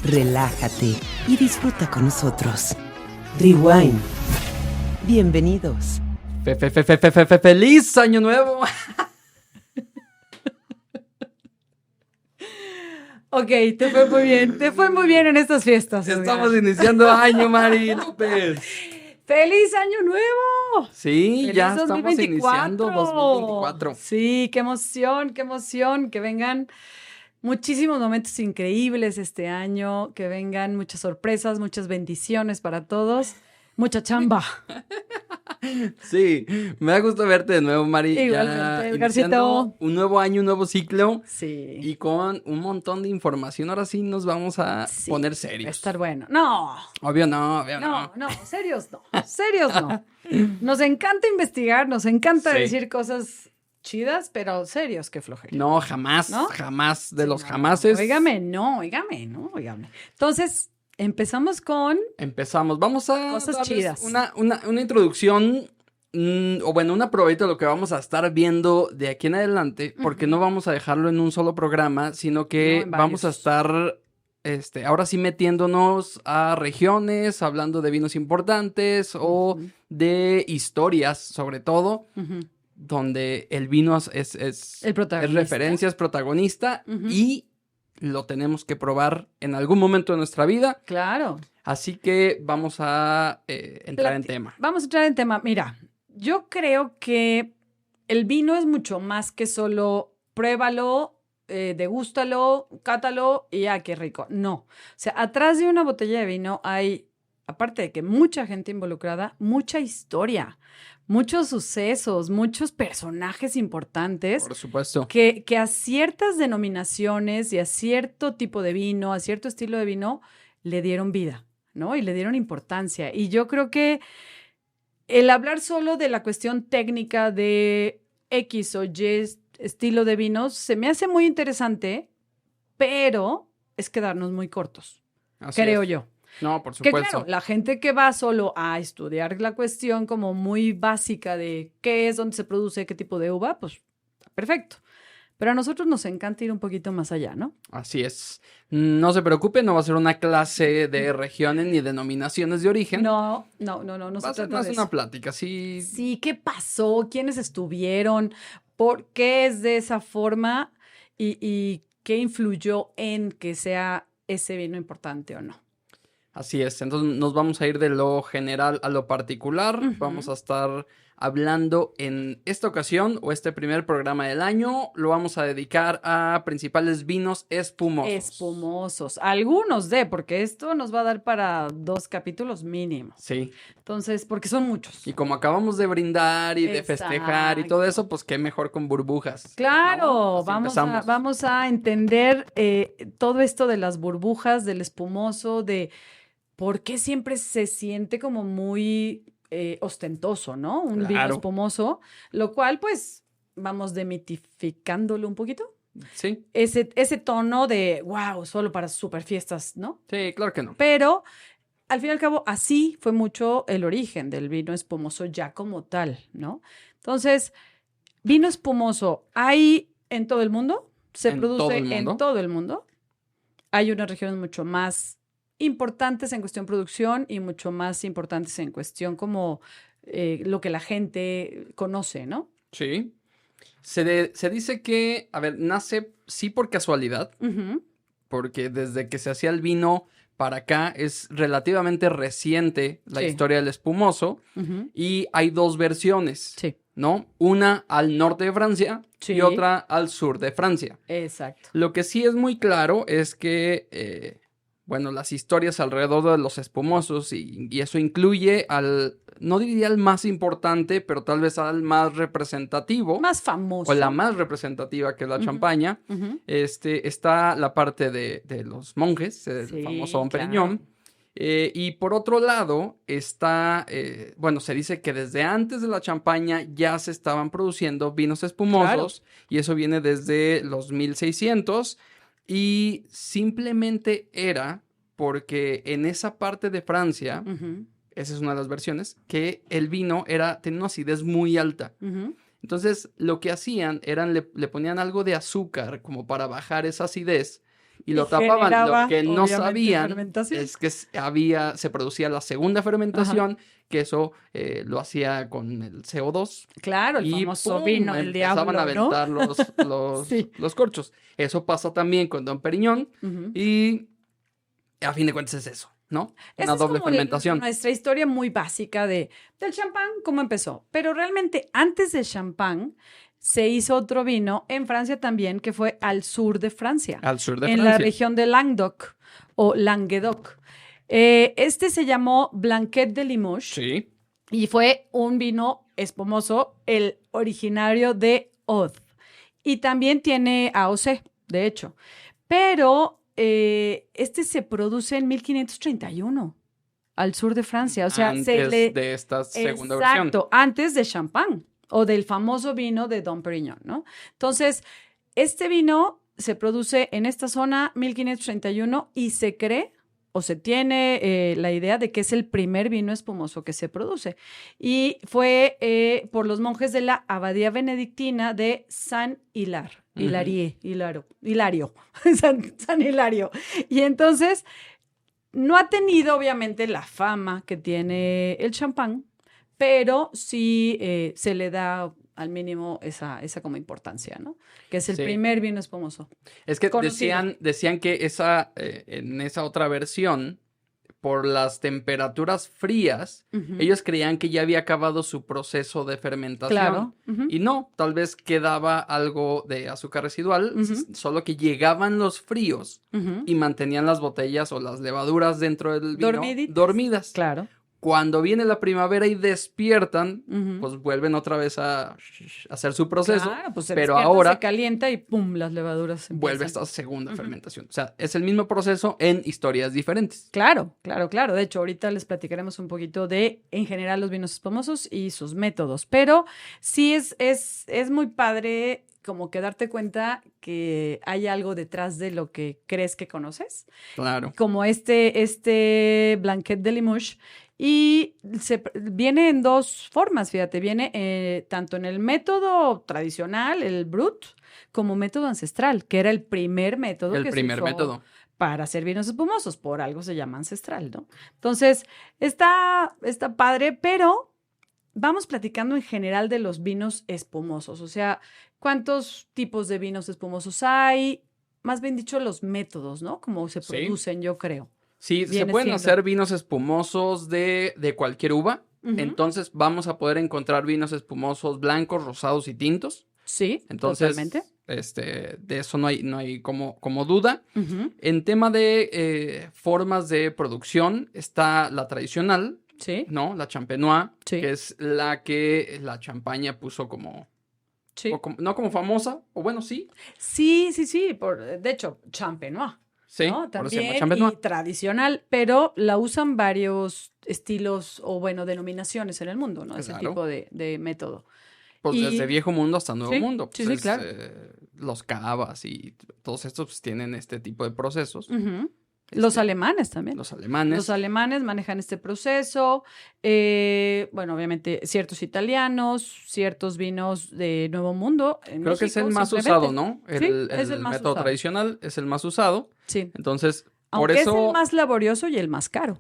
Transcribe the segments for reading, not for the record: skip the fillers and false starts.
relájate y disfruta con nosotros. Rewind. Bienvenidos. ¡Feliz Año Nuevo! Ok, te fue muy bien en estas fiestas. Estamos iniciando año, Mari López. ¡Feliz Año Nuevo! Sí, ¡Feliz ya estamos 2024! iniciando 2024. Sí, qué emoción, que vengan muchísimos momentos increíbles este año, que vengan muchas sorpresas, muchas bendiciones para todos, mucha chamba. Sí, me da gusto verte de nuevo, Mari. Igualmente, Ya Edgarcito. iniciando un nuevo año, un nuevo ciclo. Sí. Y con un montón de información. Ahora sí nos vamos a poner serios. Va a estar bueno. No, Obvio no. serios no. Nos encanta investigar, nos encanta Sí. decir cosas chidas, pero serios, qué flojera. No, jamás, ¿No? jamás de Sí, los no. jamases. Óigame. Entonces, empezamos con... Empezamos. Vamos a Cosas darles chidas. una introducción, o bueno, una probadita de lo que vamos a estar viendo de aquí en adelante, porque no vamos a dejarlo en un solo programa, sino que No, en vamos a varios. estar, ahora sí metiéndonos a regiones, hablando de vinos importantes o de historias, sobre todo, Ujú. donde el vino es El protagonista. referencia, es protagonista Ujú. y lo tenemos que probar en algún momento de nuestra vida. Claro. Así que vamos a entrar en tema. Vamos a entrar en tema. Mira, yo creo que el vino es mucho más que solo pruébalo, degústalo, cátalo y qué rico. No. O sea, atrás de una botella de vino hay, aparte de que mucha gente involucrada, mucha historia, muchos sucesos, muchos personajes importantes Por supuesto. que a ciertas denominaciones y a cierto tipo de vino, a cierto estilo de vino, le dieron vida, ¿no? Y le dieron importancia. Y yo creo que el hablar solo de la cuestión técnica de X o Y estilo de vinos se me hace muy interesante, pero es quedarnos muy cortos, Así creo es. yo. No, por Que supuesto. claro, la gente que va solo a estudiar la cuestión como muy básica de qué es, dónde se produce, qué tipo de uva, pues perfecto. Pero a nosotros nos encanta ir un poquito más allá, ¿no? Así es. No se preocupe, no va a ser una clase de regiones ni denominaciones de origen. No se va a ser trata más de una eso. plática, sí. Sí, ¿qué pasó? ¿Quiénes estuvieron? ¿Por qué es de esa forma? ¿Y qué influyó en que sea ese vino importante o no? Así es. Entonces nos vamos a ir de lo general a lo particular. Ujú. Vamos a estar hablando en esta ocasión o este primer programa del año. Lo vamos a dedicar a principales vinos espumosos. Espumosos. Algunos porque esto nos va a dar para 2 capítulos mínimo. Sí. Entonces, porque son muchos. Y como acabamos de brindar y de festejar y todo Exacto. eso, pues qué mejor con burbujas. Claro, ¿no? Así vamos empezamos. a entender todo esto de las burbujas, del espumoso, de por qué siempre se siente como muy ostentoso, ¿no? Un vino Claro. espumoso, lo cual pues vamos demitificándolo un poquito. Sí, Ese tono de, wow, solo para super fiestas, ¿no? sí, claro que no. Pero al fin y al cabo, así fue mucho el origen del vino espumoso ya como tal, ¿no? Entonces, vino espumoso, ¿hay en todo el mundo? Se ¿En produce todo el en mundo? todo el mundo. Hay unas regiones mucho más importantes en cuestión producción y mucho más importantes en cuestión como lo que la gente conoce, ¿no? Sí. Se dice que, a ver, nace sí por casualidad, Ujú. porque desde que se hacía el vino para acá es relativamente reciente la Sí. historia del espumoso Ujú. y hay dos versiones, Sí, ¿no? Una al norte de Francia Sí. y otra al sur de Francia. exacto. Lo que sí es muy claro es que, bueno, las historias alrededor de los espumosos y eso incluye no diría al más importante, pero tal vez al más representativo. Más famoso. O la más representativa, que es la Ujú. champaña. Ujú. Está la parte de los monjes, el Sí, famoso Dom claro. Perignon. Y por otro lado está, bueno, se dice que desde antes de la champaña ya se estaban produciendo vinos espumosos y eso viene desde los 1600 y simplemente era porque en esa parte de Francia, Ujú. esa es una de las versiones, que el vino tenía una acidez muy alta. Ujú. Entonces, lo que hacían eran le ponían algo de azúcar como para bajar esa acidez y lo tapaban. generaba, Lo que no obviamente, sabían fermentación. es que se producía la segunda fermentación, que eso lo hacía con el CO2. Claro, el Y famoso ¡pum! vino del Empezaban a diablo, ¿no? aventar Sí. los corchos. Eso pasa también con Dom Perignon Ujú. y a fin de cuentas es eso, ¿no? Esa Una es doble como fermentación. nuestra historia muy básica del champán, cómo empezó. Pero realmente antes del champán se hizo otro vino en Francia también, que fue al sur de Francia, Al sur de en la Francia. región de Languedoc o Languedoc. Este se llamó Blanquet de Limoges Sí. y fue un vino espumoso, el originario de Aude. Y también tiene AOC, de hecho. Pero este se produce en 1531 al sur de Francia. O sea, Antes de esta segunda versión. Exacto, antes de champán o del famoso vino de Dom Perignon, ¿no? Entonces, este vino se produce en esta zona 1531 y se cree o se tiene la idea de que es el primer vino espumoso que se produce. Y fue por los monjes de la abadía benedictina de San Hilar. Hilario, San Hilario. Y entonces no ha tenido obviamente la fama que tiene el champán, pero sí se le da al mínimo esa como importancia, ¿no? Que es el Sí. primer vino espumoso. Es que Conocido. decían que en esa otra versión, por las temperaturas frías, Ujú. ellos creían que ya había acabado su proceso de fermentación. Claro. Ujú. Y no, tal vez quedaba algo de azúcar residual, Ujú. solo que llegaban los fríos Ujú. y mantenían las botellas o las levaduras dentro del vino Dormiditas. dormidas. Claro. Cuando viene la primavera y despiertan, Ujú. pues vuelven otra vez a hacer su proceso, Claro, pues se pero despierta, ahora se calienta y ¡pum! Las levaduras vuelve empiezan. esta segunda Ujú. fermentación. O sea, es el mismo proceso en historias diferentes. Claro, claro, claro. De hecho, ahorita les platicaremos un poquito de, en general, los vinos espumosos y sus métodos. Pero sí es muy padre como que darte cuenta que hay algo detrás de lo que crees que conoces. Claro. Como este Blanquet de Limoges. Y viene en dos formas, fíjate, viene tanto en el método tradicional, el Brut, como método ancestral, que era el primer método El que primer se usó método. para hacer vinos espumosos, por algo se llama ancestral, ¿no? Entonces, está padre, pero vamos platicando en general de los vinos espumosos, o sea, ¿cuántos tipos de vinos espumosos hay? Más bien dicho, los métodos, ¿no? Cómo se Sí. producen, yo creo. Sí, se Viene pueden siendo. hacer vinos espumosos de cualquier uva. Ujú. Entonces vamos a poder encontrar vinos espumosos blancos, rosados y tintos. Sí, Entonces, totalmente. de eso no hay como duda. Ujú. En tema de formas de producción, está la tradicional, Sí, ¿no? La champenois, Sí. que es la que la champaña puso sí. no como famosa, o bueno, sí. Sí. De hecho, champenois. Sí, ¿No? por eso se llama También, champenois. y tradicional, pero la usan varios estilos o, bueno, denominaciones en el mundo, ¿no? Ese Claro. tipo de método. Pues Y- desde viejo mundo hasta nuevo Sí, mundo. sí, Pues claro. Los cavas y todos estos pues, tienen este tipo de procesos. Ujú. Los Este, alemanes también. Los alemanes. Los alemanes manejan este proceso. Bueno, obviamente, ciertos italianos, ciertos vinos de Nuevo Mundo. En Creo que es el México, más simplemente. usado, ¿no? Sí, es el más método usado. tradicional es el más usado. Sí. Entonces, por Aunque eso. es el más laborioso y el más caro,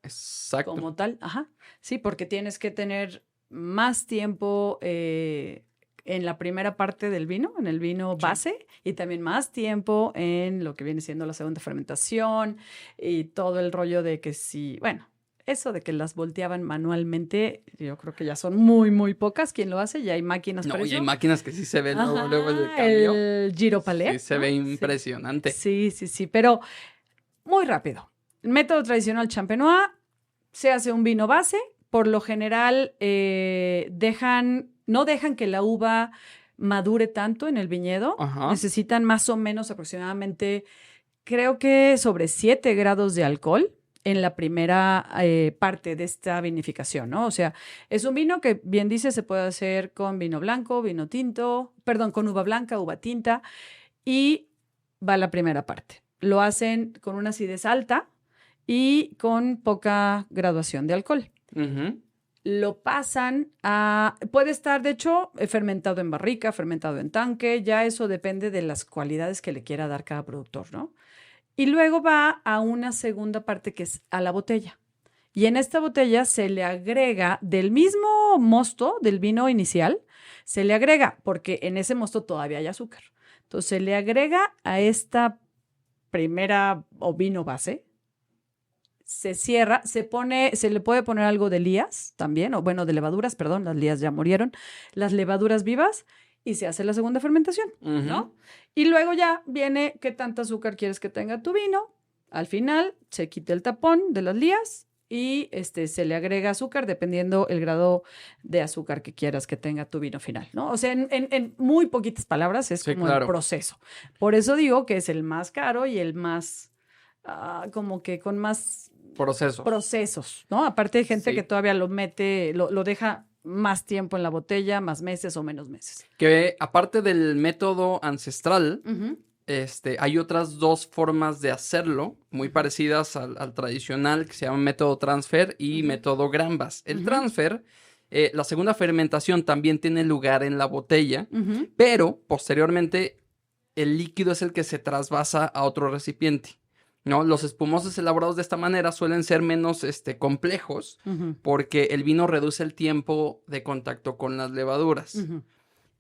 Exacto. como tal. Ajá. Sí, porque tienes que tener más tiempo en la primera parte del vino, en el vino Sí. base, y también más tiempo en lo que viene siendo la segunda fermentación y todo el rollo de que sí, bueno, eso de que las volteaban manualmente, yo creo que ya son muy, muy pocas quien lo hace, ya hay máquinas No, para y eso. hay máquinas que sí se ven luego, Ajá, luego el cambio. el Giro Palette, Sí, se ¿no? ve Sí. impresionante. Sí, pero muy rápido. El método tradicional champenois, se hace un vino base, por lo general no dejan que la uva madure tanto en el viñedo, Ajá. necesitan más o menos aproximadamente, creo que sobre 7 grados de alcohol en la primera parte de esta vinificación, ¿no? O sea, es un vino que, bien dice, se puede hacer con vino blanco, vino tinto, perdón, con uva blanca, uva tinta, y va la primera parte. Lo hacen con una acidez alta y con poca graduación de alcohol. Ujú. lo pasan a... Puede estar, de hecho, fermentado en barrica, fermentado en tanque, ya eso depende de las cualidades que le quiera dar cada productor, ¿no? Y luego va a una segunda parte que es a la botella. Y en esta botella se le agrega del mismo mosto, del vino inicial, se le agrega, porque en ese mosto todavía hay azúcar. Entonces se le agrega a esta primera o vino base, se cierra, se le puede poner algo de lías también, o bueno, de levaduras, perdón, las lías ya murieron, las levaduras vivas, y se hace la segunda fermentación, ¿no? Y luego ya viene qué tanto azúcar quieres que tenga tu vino. Al final se quita el tapón de las lías y se le agrega azúcar dependiendo el grado de azúcar que quieras que tenga tu vino final, ¿no? O sea, en muy poquitas palabras es como el proceso. Por eso digo que es el más caro y el más, como que con más procesos, ¿no? Aparte hay gente que todavía lo mete, lo deja más tiempo en la botella, más meses o menos meses. Que aparte del método ancestral, hay otras dos formas de hacerlo, muy parecidas al tradicional, que se llama método transfer y método Granvas. El transfer, la segunda fermentación también tiene lugar en la botella, pero posteriormente el líquido es el que se trasvasa a otro recipiente, ¿no? Los espumosos elaborados de esta manera suelen ser menos complejos porque el vino reduce el tiempo de contacto con las levaduras.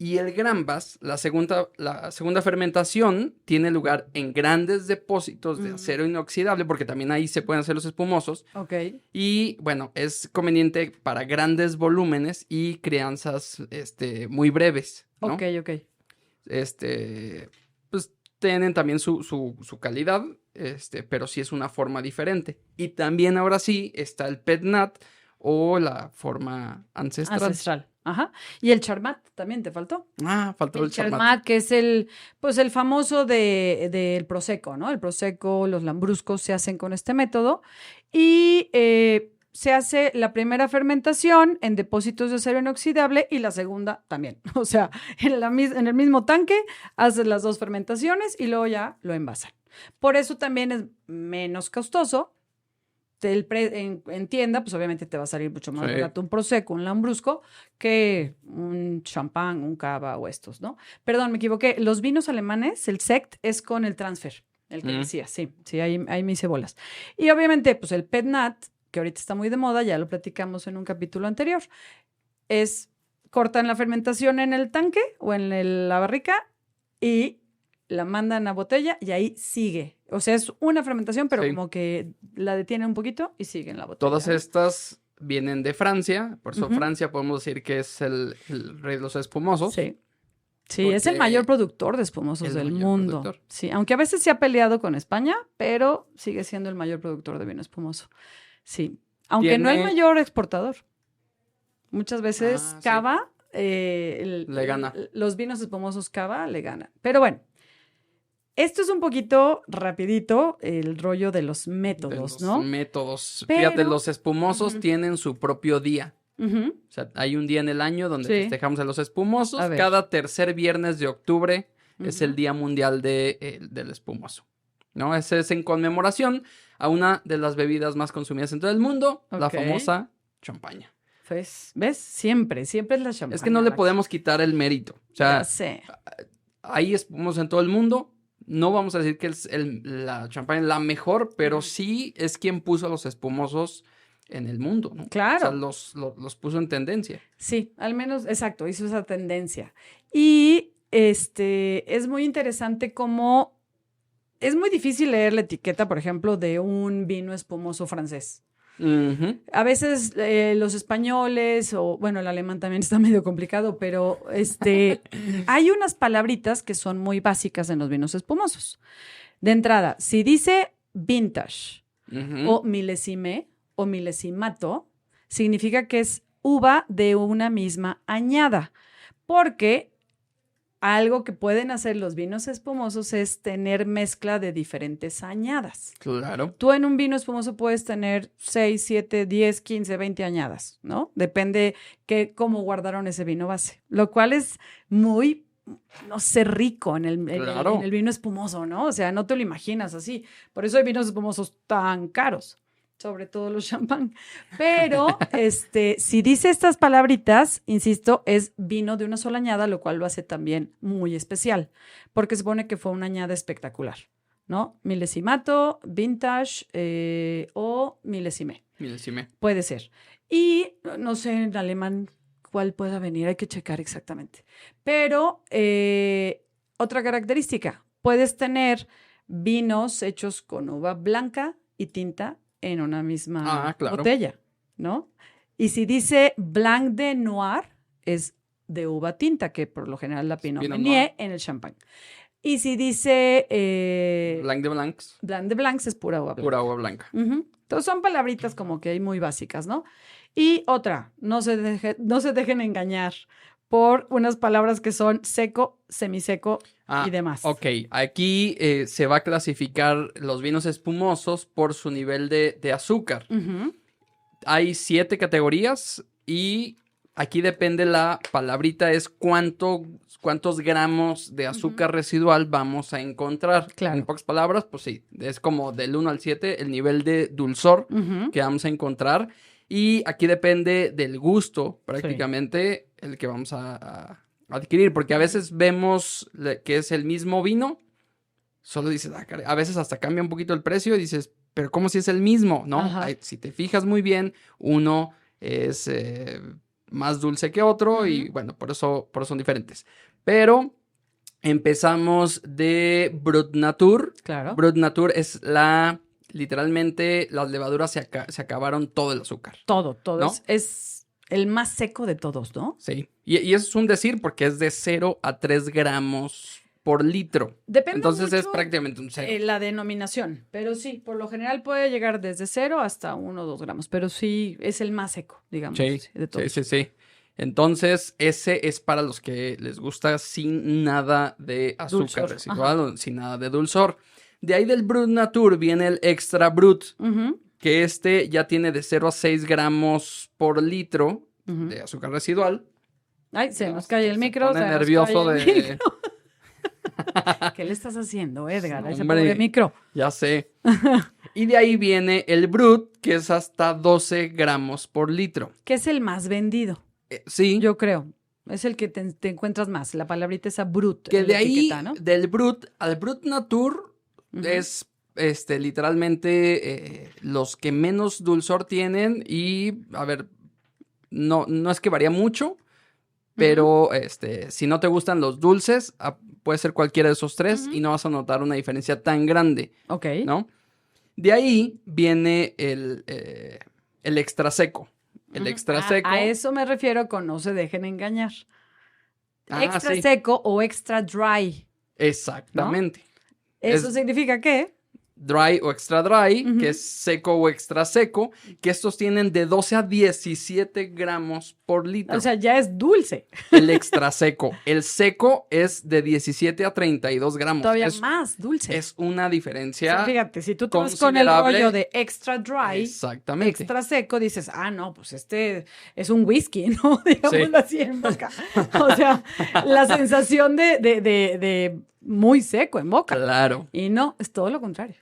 Y el Granvas, la segunda fermentación, tiene lugar en grandes depósitos de acero inoxidable, porque también ahí se pueden hacer los espumosos. Y bueno, es conveniente para grandes volúmenes y crianzas muy breves, ¿no? Pues tienen también su calidad, pero sí es una forma diferente. Y también ahora sí está el Pet-Nat o la forma ancestral. Ajá. Y el Charmat también te faltó. Faltó el Charmat, que es el famoso del Prosecco, ¿no? El Prosecco, los lambruscos se hacen con este método y se hace la primera fermentación en depósitos de acero inoxidable y la segunda también. O sea, en el mismo tanque haces las dos fermentaciones y luego ya lo envasan. Por eso también es menos costoso. En tienda, pues obviamente te va a salir mucho más barato un Prosecco, un Lambrusco, que un champán, un cava o estos, ¿no? Perdón, me equivoqué. Los vinos alemanes, el Sekt, es con el transfer, el que decía, sí, ahí me hice bolas. Y obviamente, pues el Pet-Nat, que ahorita está muy de moda, ya lo platicamos en un capítulo anterior, cortan la fermentación en el tanque o en la barrica y la mandan a botella y ahí sigue. O sea, es una fermentación, pero como que la detienen un poquito y sigue en la botella. Todas estas vienen de Francia, por eso Francia podemos decir que es el rey de los espumosos. Sí, es el mayor productor de espumosos del mundo. Sí, aunque a veces se ha peleado con España, pero sigue siendo el mayor productor de vino espumoso. Sí, aunque no el mayor exportador. Muchas veces Cava, le gana. Los vinos espumosos Cava le ganan. Pero bueno, esto es un poquito rapidito el rollo de los métodos, ¿no? Métodos. Fíjate, los espumosos tienen su propio día. O sea, hay un día en el año donde festejamos a los espumosos. Cada tercer viernes de octubre es el Día Mundial del Espumoso, ¿no? Ese es en conmemoración a una de las bebidas más consumidas en todo el mundo, la famosa champaña. Pues, ¿ves? Siempre es la champaña. Es que no le podemos quitar el mérito. O sea, hay espumosos en todo el mundo. No vamos a decir que la champaña es la mejor, pero sí es quien puso a los espumosos en el mundo, ¿no? Claro. O sea, los puso en tendencia. Sí, al menos, exacto, hizo esa tendencia. Y es muy interesante cómo es muy difícil leer la etiqueta, por ejemplo, de un vino espumoso francés. A veces los españoles o, bueno, el alemán también está medio complicado, pero hay unas palabritas que son muy básicas en los vinos espumosos. De entrada, si dice vintage o milésime o milesimato, significa que es uva de una misma añada, porque algo que pueden hacer los vinos espumosos es tener mezcla de diferentes añadas. Claro. Tú en un vino espumoso puedes tener 6, 7, 10, 15, 20 añadas, ¿no? Depende cómo guardaron ese vino base, lo cual es muy, no sé, rico en el vino espumoso, ¿no? O sea, no te lo imaginas así. Por eso hay vinos espumosos tan caros. sobre todo los champán. Pero si dice estas palabritas, insisto, es vino de una sola añada, lo cual lo hace también muy especial, porque se supone que fue una añada espectacular, ¿no? Milesimato, vintage o milesime. Milésime. Puede ser. Y no sé en alemán cuál pueda venir, hay que checar exactamente. Pero otra característica, puedes tener vinos hechos con uva blanca y tinta en una misma botella, ¿no? Y si dice Blanc de Noir, es de uva tinta, que por lo general la Pinot Meunier en el champán. Y si dice Blanc de Blancs. Blanc de Blancs es pura uva blanca. Pura uva blanca. Entonces son palabritas como que hay muy básicas, ¿no? Y otra, no se dejen engañar por unas palabras que son seco, semiseco y demás. Ok, aquí se va a clasificar los vinos espumosos por su nivel de azúcar. Hay 7 categorías y aquí depende la palabrita, es cuántos gramos de azúcar residual vamos a encontrar. Claro. En pocas palabras, pues sí, es como del 1 al 7 el nivel de dulzor que vamos a encontrar. Y aquí depende del gusto, prácticamente, el que vamos a adquirir. Porque a veces vemos que es el mismo vino, solo dices, a veces hasta cambia un poquito el precio y dices, pero ¿cómo si es el mismo? ¿No? Si te fijas muy bien, uno es más dulce que otro y bueno, por eso son diferentes. Pero empezamos de Brut Natur. Claro. Brut Natur es literalmente las levaduras se acabaron todo el azúcar. Todo. ¿No? Es el más seco de todos, ¿no? Sí. Y eso es un decir porque es de 0 a 3 gramos por litro. Depende Entonces mucho es prácticamente un 0. la denominación, pero sí, por lo general puede llegar desde 0 hasta 1 o 2 gramos, pero sí es el más seco, digamos, de todos. Sí. Entonces, ese es para los que les gusta sin nada de azúcar residual o sin nada de dulzor. De ahí del Brut Natur viene el Extra Brut, que ya tiene de 0 a 6 gramos por litro de azúcar residual. Ay, se nos cae el micro. Se pone nervioso de... ¿Qué le estás haciendo, Edgar? A ese Hombre, pobre micro. Ya sé. Y de ahí viene el Brut, que es hasta 12 gramos por litro. Que es el más vendido. Sí. Yo creo. Es el que te encuentras más. La palabrita esa Brut. Que de ahí, etiqueta, ¿no? del Brut al Brut Natur, es literalmente los que menos dulzor tienen y, a ver, no es que varía mucho, pero si no te gustan los dulces, puede ser cualquiera de esos 3 y no vas a notar una diferencia tan grande. Ok. ¿No? De ahí viene el extra seco. El extra seco. A eso me refiero con no se dejen engañar. Extra sí. seco o extra dry. Exactamente. ¿No? ¿Eso significa qué? Dry o extra dry, que es seco o extra seco, que estos tienen de 12 a 17 gramos por litro. O sea, ya es dulce. El extra seco. El seco es de 17 a 32 gramos. Todavía más dulce. Es una diferencia. O sea, fíjate, si tú te vas con el rollo de extra dry, exactamente, extra seco, dices, no, pues es un whisky, ¿no? Digámoslo así en boca. O sea, la sensación de muy seco en boca. Claro. Y no, es todo lo contrario.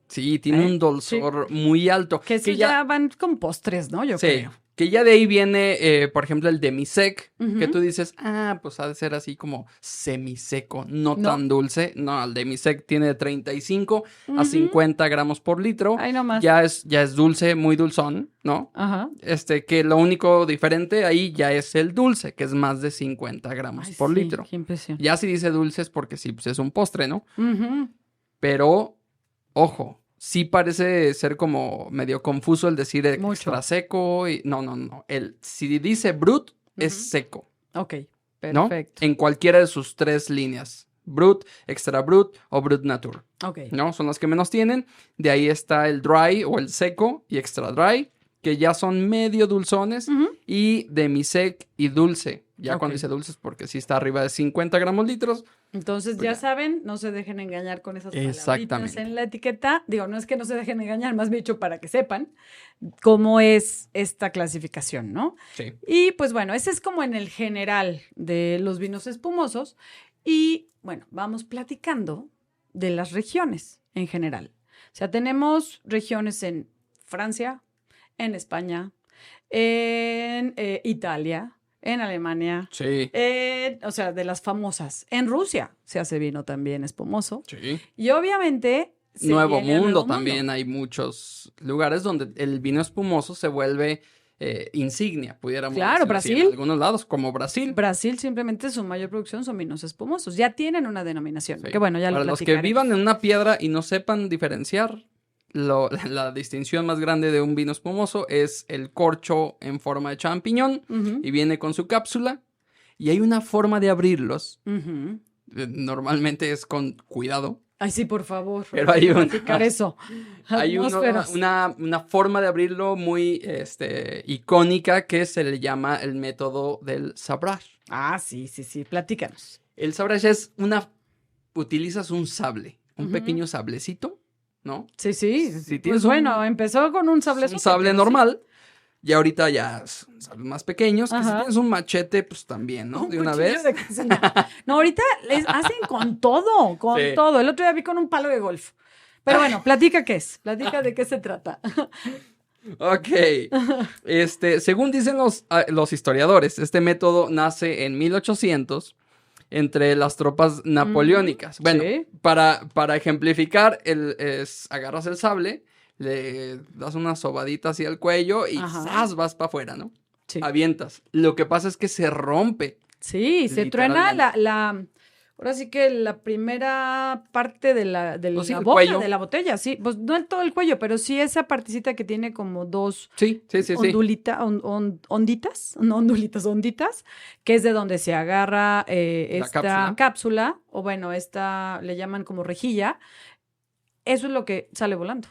Sí, tiene un dulzor muy alto. Que sí ya van con postres, ¿no? Yo creo. Que ya de ahí viene, por ejemplo, el demisec, que tú dices, pues ha de ser así como semiseco, no tan dulce. No, el demisec tiene de 35 a 50 gramos por litro. Ay, no más. Ya es dulce, muy dulzón, ¿no? Ajá. Que lo único diferente ahí ya es el dulce, que es más de 50 gramos por litro. Qué impresión. Ya si dice dulce es porque sí, pues es un postre, ¿no? Pero, ojo, sí parece ser como medio confuso el decir extra seco y no. Si dice Brut, es seco. Ok, perfecto. ¿No? En cualquiera de sus 3 líneas. Brut, extra Brut o Brut Natur. Ok. ¿No? Son las que menos tienen. De ahí está el dry o el seco y extra dry, que ya son medio dulzones. Y demisec y dulce. Ya cuando dice dulces, porque sí está arriba de 50 gramos litros. Entonces, pues ya saben, no se dejen engañar con esas palabritas en la etiqueta. Digo, no es que no se dejen engañar, más bien dicho para que sepan cómo es esta clasificación, ¿no? Sí. Y pues bueno, ese es como en el general de los vinos espumosos. Y bueno, vamos platicando de las regiones en general. O sea, tenemos regiones en Francia, en España, en Italia, en Alemania. Sí. O sea, de las famosas. En Rusia se hace vino también espumoso. Sí. Y obviamente... Nuevo Mundo también hay muchos lugares donde el vino espumoso se vuelve insignia, pudiéramos Claro, decir así, Brasil. en algunos lados, como Brasil. Brasil simplemente su mayor producción son vinos espumosos. Ya tienen una denominación. Sí. Que bueno, ya lo Para los que platicaremos. vivan en una piedra y no sepan diferenciar, la distinción más grande de un vino espumoso es el corcho en forma de champiñón Ujú, y viene con su cápsula. Y hay una forma de abrirlos. ujú. Normalmente es con cuidado. Ay, sí, por favor. Pero hay una- platicar eso. Hay Atmósferas. una forma de abrirlo muy icónica que se le llama el método del sabrage. Ah, sí, sí, sí. Platícanos. El sabrage es utilizas un sable, un Ujú. pequeño sablecito, ¿no? Sí, sí. Si Pues tienes bueno, empezó con un sable. un sable normal, y ahorita ya son sables más pequeños, que si Ajá. tienes un machete, pues también, ¿no? Un De una cuchillo vez. de cocina. No, ahorita les hacen con todo, con Sí. todo. El otro día vi con un palo de golf. Pero bueno, platica qué es, platica de qué se trata. Ok. Según dicen los historiadores, este método nace en 1800 entre las tropas napoleónicas. Bueno, sí. para ejemplificar, agarras el sable, le das una sobadita así al cuello y Ajá. ¡zas! Vas para afuera, ¿no? Sí, Avientas. Lo que pasa es que se rompe. sí, se truena Literalmente. ahora sí que la primera parte de la Pues sí, el boca cuello. de la botella, sí, pues no en todo el cuello, pero sí esa partecita que tiene como dos Sí. onditas, no ondulitas, onditas, que es de donde se agarra esta cápsula. cápsula, o bueno, esta le llaman como rejilla, eso es lo que sale volando.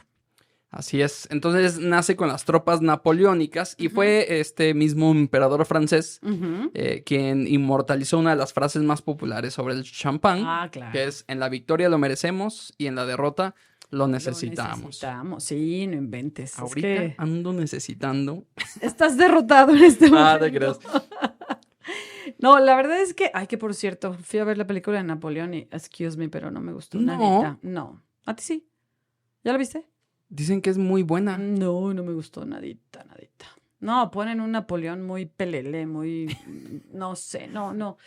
Así es. Entonces nace con las tropas napoleónicas y Ujú. fue este mismo emperador francés Ujú. quien inmortalizó una de las frases más populares sobre el champán, Ah, claro. que es: en la victoria lo merecemos y en la derrota lo Lo necesitamos. necesitamos. Sí, no inventes. Es Ahorita que ando necesitando. estás derrotado en este momento. Ah, te creas. No, la verdad es que, ay, que por cierto, fui a ver la película de Napoleón y, excuse me, pero no me gustó No. nadita. No. ¿A ti sí? ¿Ya la viste? Dicen que es muy buena. No, no me gustó nadita, nadita. No, ponen un Napoleón muy pelele, muy, no sé, no.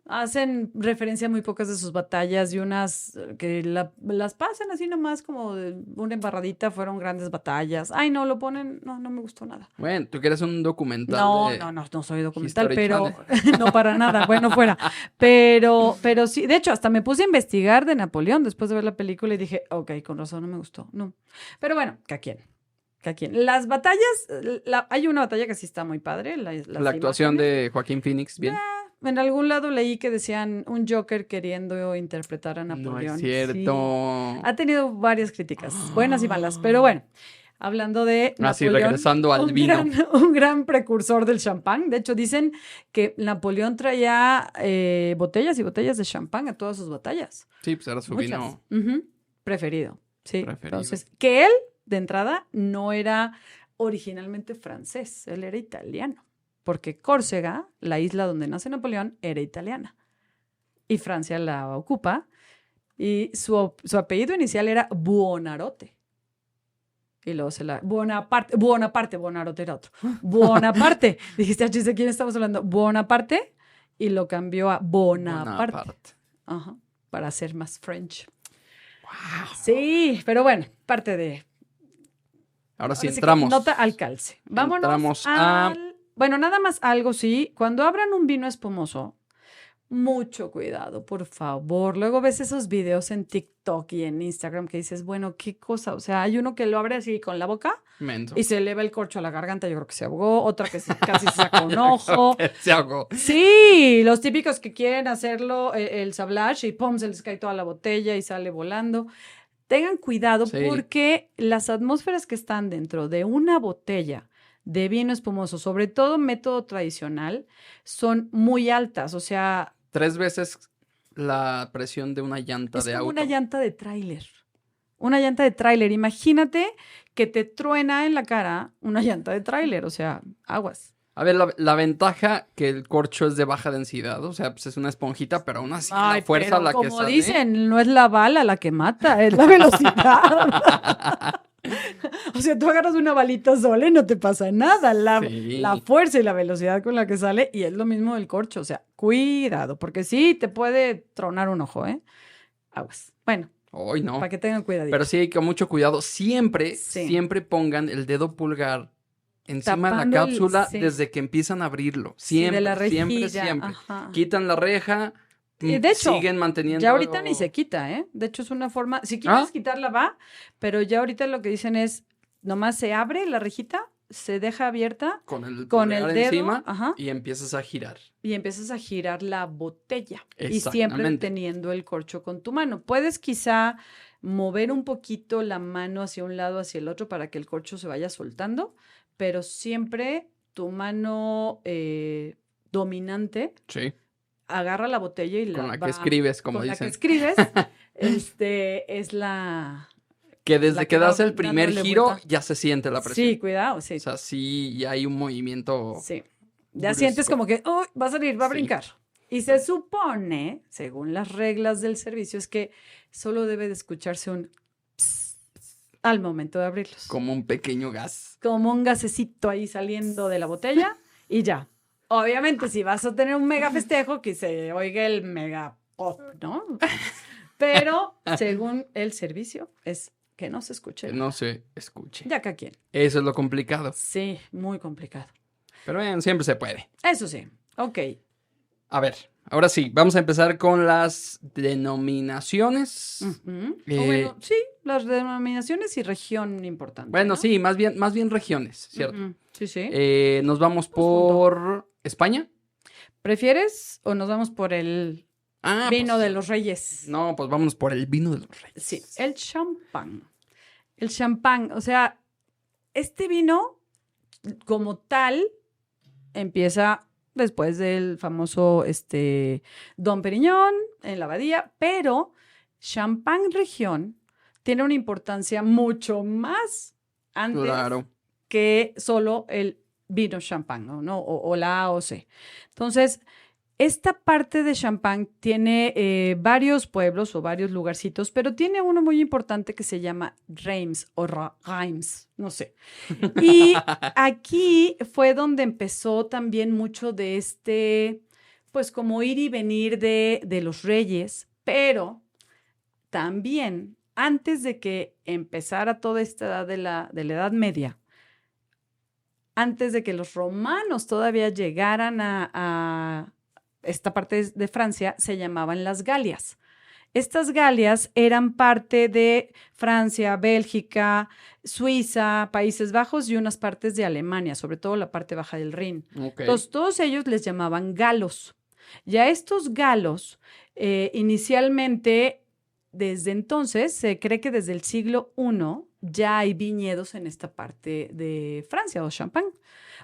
Hacen referencia a muy pocas de sus batallas y unas que las pasan así nomás como de una embarradita, fueron grandes batallas. Ay, no, lo ponen, no me gustó nada. Bueno, tú quieres un documental No, de... no soy documental, History pero no para nada, bueno, fuera. Pero sí, de hecho, hasta me puse a investigar de Napoleón después de ver la película y dije, ok, con razón no me gustó, no. Pero bueno, ¿a quién? Las batallas, hay una batalla que sí está muy padre. La actuación de Joaquín Phoenix, bien. En algún lado leí que decían un Joker queriendo interpretar a Napoleón. No es Sí. cierto. Ha tenido varias críticas, buenas y malas, pero bueno. Hablando de Así, Napoleón, regresando al vino. un gran precursor del champán. De hecho, dicen que Napoleón traía botellas y botellas de champán a todas sus batallas. Sí, pues era su Muchas. vino. Ujú. Preferido. Sí. Preferido. Entonces, que él, de entrada, no era originalmente francés, él era italiano. Porque Córcega, la isla donde nace Napoleón, era italiana. Y Francia la ocupa. Y su apellido inicial era Buonarroti. Y luego Buonaparte era otro. Buonaparte. Dijiste, "Ach, ¿de quién estamos hablando? Buonaparte. Y lo cambió a Bonaparte. Bonaparte. Ajá, para ser más French. Wow. Sí, pero bueno, parte de... Ahora sí Ahora sí que entramos. nota al calce. Vámonos Entramos a- Bueno, nada más algo, sí. Cuando abran un vino espumoso, mucho cuidado, por favor. Luego ves esos videos en TikTok y en Instagram que dices, bueno, qué cosa. O sea, hay uno que lo abre así con la boca Menso. y se eleva el corcho a la garganta. Yo creo que se ahogó. Otra que casi se saca un ojo. Se ahogó. Sí, los típicos que quieren hacerlo, el sablage, y pum, se les cae toda la botella y sale volando. Tengan cuidado Sí. porque las atmósferas que están dentro de una botella de vino espumoso, sobre todo método tradicional, son muy altas. O sea, 3 veces la presión de una llanta es de como auto. una llanta de tráiler. Una llanta de tráiler. Imagínate que te truena en la cara una llanta de tráiler. O sea, aguas. A ver, la ventaja que el corcho es de baja densidad, o sea, pues es una esponjita, pero aún así la fuerza pero la que como sale. dicen, no es la bala la que mata, es la velocidad. O sea, tú agarras una balita sola y no te pasa nada. Sí. La fuerza y la velocidad con la que sale, y es lo mismo del corcho. O sea, cuidado, porque sí te puede tronar un ojo, ¿eh? Aguas. Bueno, Ay, no. para que tengan cuidadito. Pero sí hay que mucho cuidado. Siempre, Sí. siempre pongan el dedo pulgar encima de la Tapando cápsula sí. desde que empiezan a abrirlo. Sí, Siempre, de la siempre, rejilla. siempre. Ajá. Quitan la reja, Y de hecho, siguen manteniendo. ya ahorita ni se quita, ¿eh? De hecho, es una forma, si quieres quitarla va, pero ya ahorita lo que dicen es, nomás se abre la rejita, se deja abierta Con el con pulgar el dedo, encima ajá, y empiezas a girar. y empiezas a girar la botella. Y siempre Exactamente. teniendo el corcho con tu mano. Puedes quizá mover un poquito la mano hacia un lado, hacia el otro, para que el corcho se vaya soltando, pero siempre tu mano dominante Sí. agarra la botella y la Con la que va- escribes, como con la que dicen. escribes, es la... Que desde la que que va das el primer dándole giro vuelta. ya se siente la presión. Sí, cuidado, sí. O sea, sí, ya hay un movimiento. Sí. Ya brusco. sientes como que, ¡oh! Va a salir, va a Sí. brincar. Y se supone, según las reglas del servicio, es que solo debe de escucharse un ps, al momento de abrirlos. Como un pequeño gas. Como un gasecito ahí saliendo de la botella y ya. Obviamente, si vas a tener un mega festejo, que se oiga el mega pop, ¿no? Pero según el servicio, es que no se escuche. Que no se escuche. Ya cada quien. Eso es lo complicado. Sí, muy complicado. Pero bien, siempre se puede. Eso sí. Ok. A ver, ahora sí, vamos a empezar con las denominaciones. Ujú. Eh, O bueno, sí, las denominaciones y región importante. Bueno, ¿no? sí, más bien regiones, ¿cierto? Ujú. Sí, sí. Nos vamos Pues, punto. por España. ¿Prefieres o nos vamos por el Ah, vino pues, de los reyes? No, pues vámonos por el vino de los reyes. Sí, el champán. El champán, o sea, este vino como tal empieza después del famoso Dom Perignon en la abadía, pero champán región tiene una importancia mucho más antes Claro. que solo el vino champán, ¿no? O la AOC. Entonces, esta parte de Champagne tiene varios pueblos o varios lugarcitos, pero tiene uno muy importante que se llama Reims o Reims, no sé. Y aquí fue donde empezó también mucho de pues como ir y venir de los reyes, pero también antes de que empezara toda esta edad de la Edad Media, antes de que los romanos todavía llegaran a esta parte de Francia, se llamaban las Galias. Estas Galias eran parte de Francia, Bélgica, Suiza, Países Bajos y unas partes de Alemania, sobre todo la parte baja del Rin. Ok. Entonces, todos ellos les llamaban galos. Ya estos galos, inicialmente, desde entonces, se cree que desde el siglo I ya hay viñedos en esta parte de Francia o Champagne.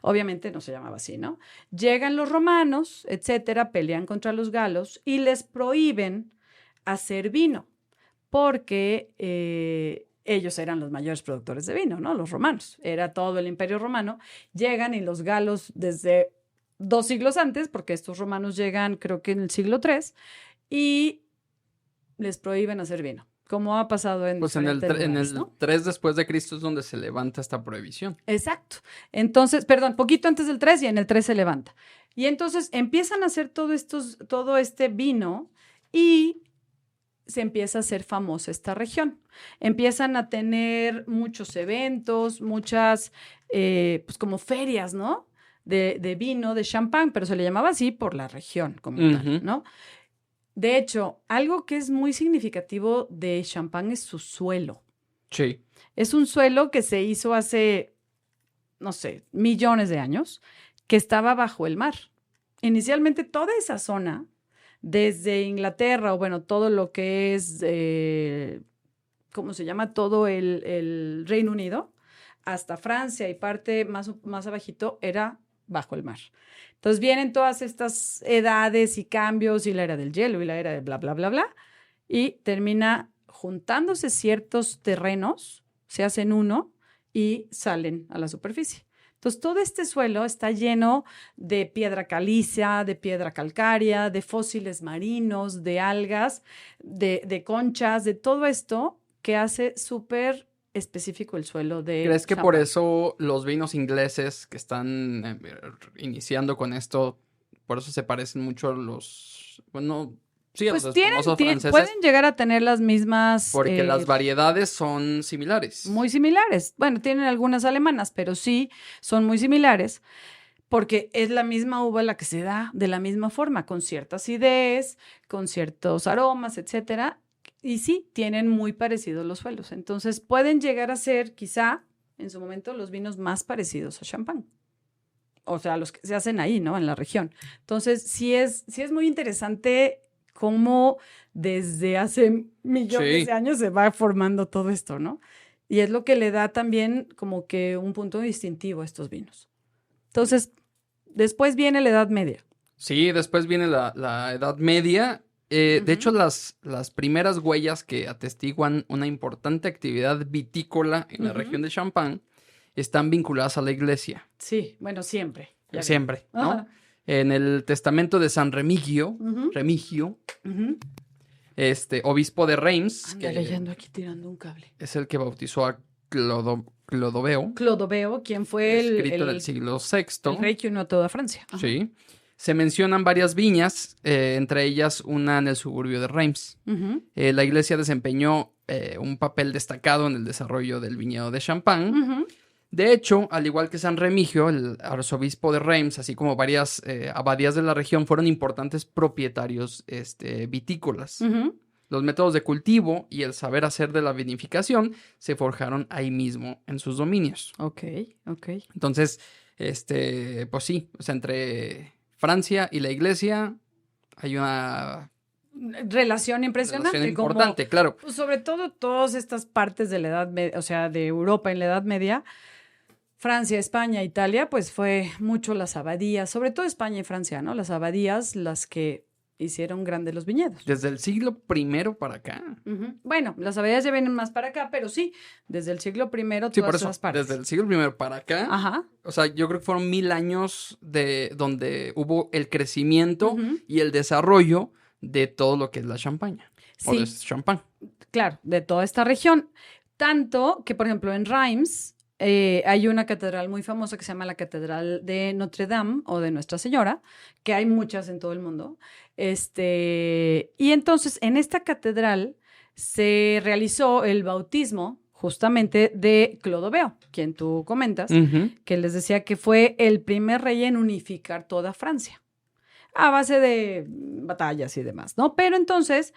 Obviamente no se llamaba así, ¿no? Llegan los romanos, etcétera, pelean contra los galos y les prohíben hacer vino porque ellos eran los mayores productores de vino, ¿no? Los romanos. Era todo el imperio romano. Llegan y los galos desde 2 siglos antes, porque estos romanos llegan creo que en el siglo III, y les prohíben hacer vino. Como ha pasado en Pues en el diferentes lugares, ¿no? 3 después de Cristo es donde se levanta esta prohibición. Exacto. Entonces, perdón, poquito antes del 3 y en el 3 se levanta. Y entonces empiezan a hacer todo este vino y se empieza a hacer famosa esta región. Empiezan a tener muchos eventos, muchas, pues como ferias, ¿no? De vino, de champán, pero se le llamaba así por la región como tal, ¿no? De hecho, algo que es muy significativo de Champagne es su suelo. Sí. Es un suelo que se hizo hace, no sé, millones de años, que estaba bajo el mar. Inicialmente toda esa zona, desde Inglaterra, o bueno, todo lo que es, ¿cómo se llama? Todo el Reino Unido, hasta Francia y parte más abajito, era bajo el mar. Entonces vienen todas estas edades y cambios y la era del hielo y la era de bla, bla, bla, bla, y termina juntándose ciertos terrenos, se hacen uno y salen a la superficie. Entonces todo este suelo está lleno de piedra caliza, de piedra calcárea, de fósiles marinos, de algas, de conchas, de todo esto que hace súper específico el suelo de ¿Crees que por champán. eso los vinos ingleses que están iniciando con esto, por eso se parecen mucho a bueno, sí, a los Pues espumosos franceses? pueden llegar a tener las mismas... Porque las variedades son similares. muy similares. Bueno, tienen algunas alemanas, pero sí son muy similares porque es la misma uva la que se da de la misma forma, con cierta acidez, con ciertos aromas, etcétera. Y sí, tienen muy parecidos los suelos. Entonces, pueden llegar a ser, quizá, en su momento, los vinos más parecidos a champán. O sea, los que se hacen ahí, ¿no? En la región. Entonces, sí es muy interesante cómo desde hace millones Sí. de años se va formando todo esto, ¿no? Y es lo que le da también como que un punto distintivo a estos vinos. Entonces, después viene la Edad Media. Sí, después viene la Edad Media. De hecho, las primeras huellas que atestiguan una importante actividad vitícola en la región de Champagne están vinculadas a la iglesia. Sí, bueno, siempre. Ya ves. Siempre, ¿no? Ajá. En el testamento de San Remigio, Ujú. Remigio, Ujú. obispo de Reims, Anda que leyendo aquí tirando un cable. es el que bautizó a Clodoveo, Clodoveo, quien fue escrito del siglo VI. el rey que unió a toda Francia. Ajá. Sí. Se mencionan varias viñas, entre ellas una en el suburbio de Reims. Ujú. La iglesia desempeñó un papel destacado en el desarrollo del viñedo de Champagne. Ujú. De hecho, al igual que San Remigio, el arzobispo de Reims, así como varias abadías de la región, fueron importantes propietarios vitícolas. Ujú. Los métodos de cultivo y el saber hacer de la vinificación se forjaron ahí mismo en sus dominios. Ok. Entonces, pues sí, o sea, entre Francia y la iglesia hay una Relación impresionante. relación como, importante, claro. pues, sobre todo todas estas partes de la Edad Media, o sea, de Europa en la Edad Media, Francia, España, Italia, pues fue mucho las abadías, sobre todo España y Francia, ¿no? Las abadías las que hicieron grandes los viñedos. Desde el siglo I para acá. Ujú. Bueno, las abadías ya vienen más para acá, pero sí, desde el siglo I, Sí, todas por eso, esas partes. desde el siglo I para acá. Ajá. O sea, yo creo que fueron 1000 años de donde hubo el crecimiento Ujú. y el desarrollo de todo lo que es la champaña. O de Sí, champán. claro, de toda esta región. Tanto que, por ejemplo, en Reims hay una catedral muy famosa que se llama la Catedral de Notre Dame o de Nuestra Señora, que hay muchas en todo el mundo. Y entonces en esta catedral se realizó el bautismo justamente de Clodoveo, quien tú comentas, Ujú. que les decía que fue el primer rey en unificar toda Francia, a base de batallas y demás, ¿no? Pero entonces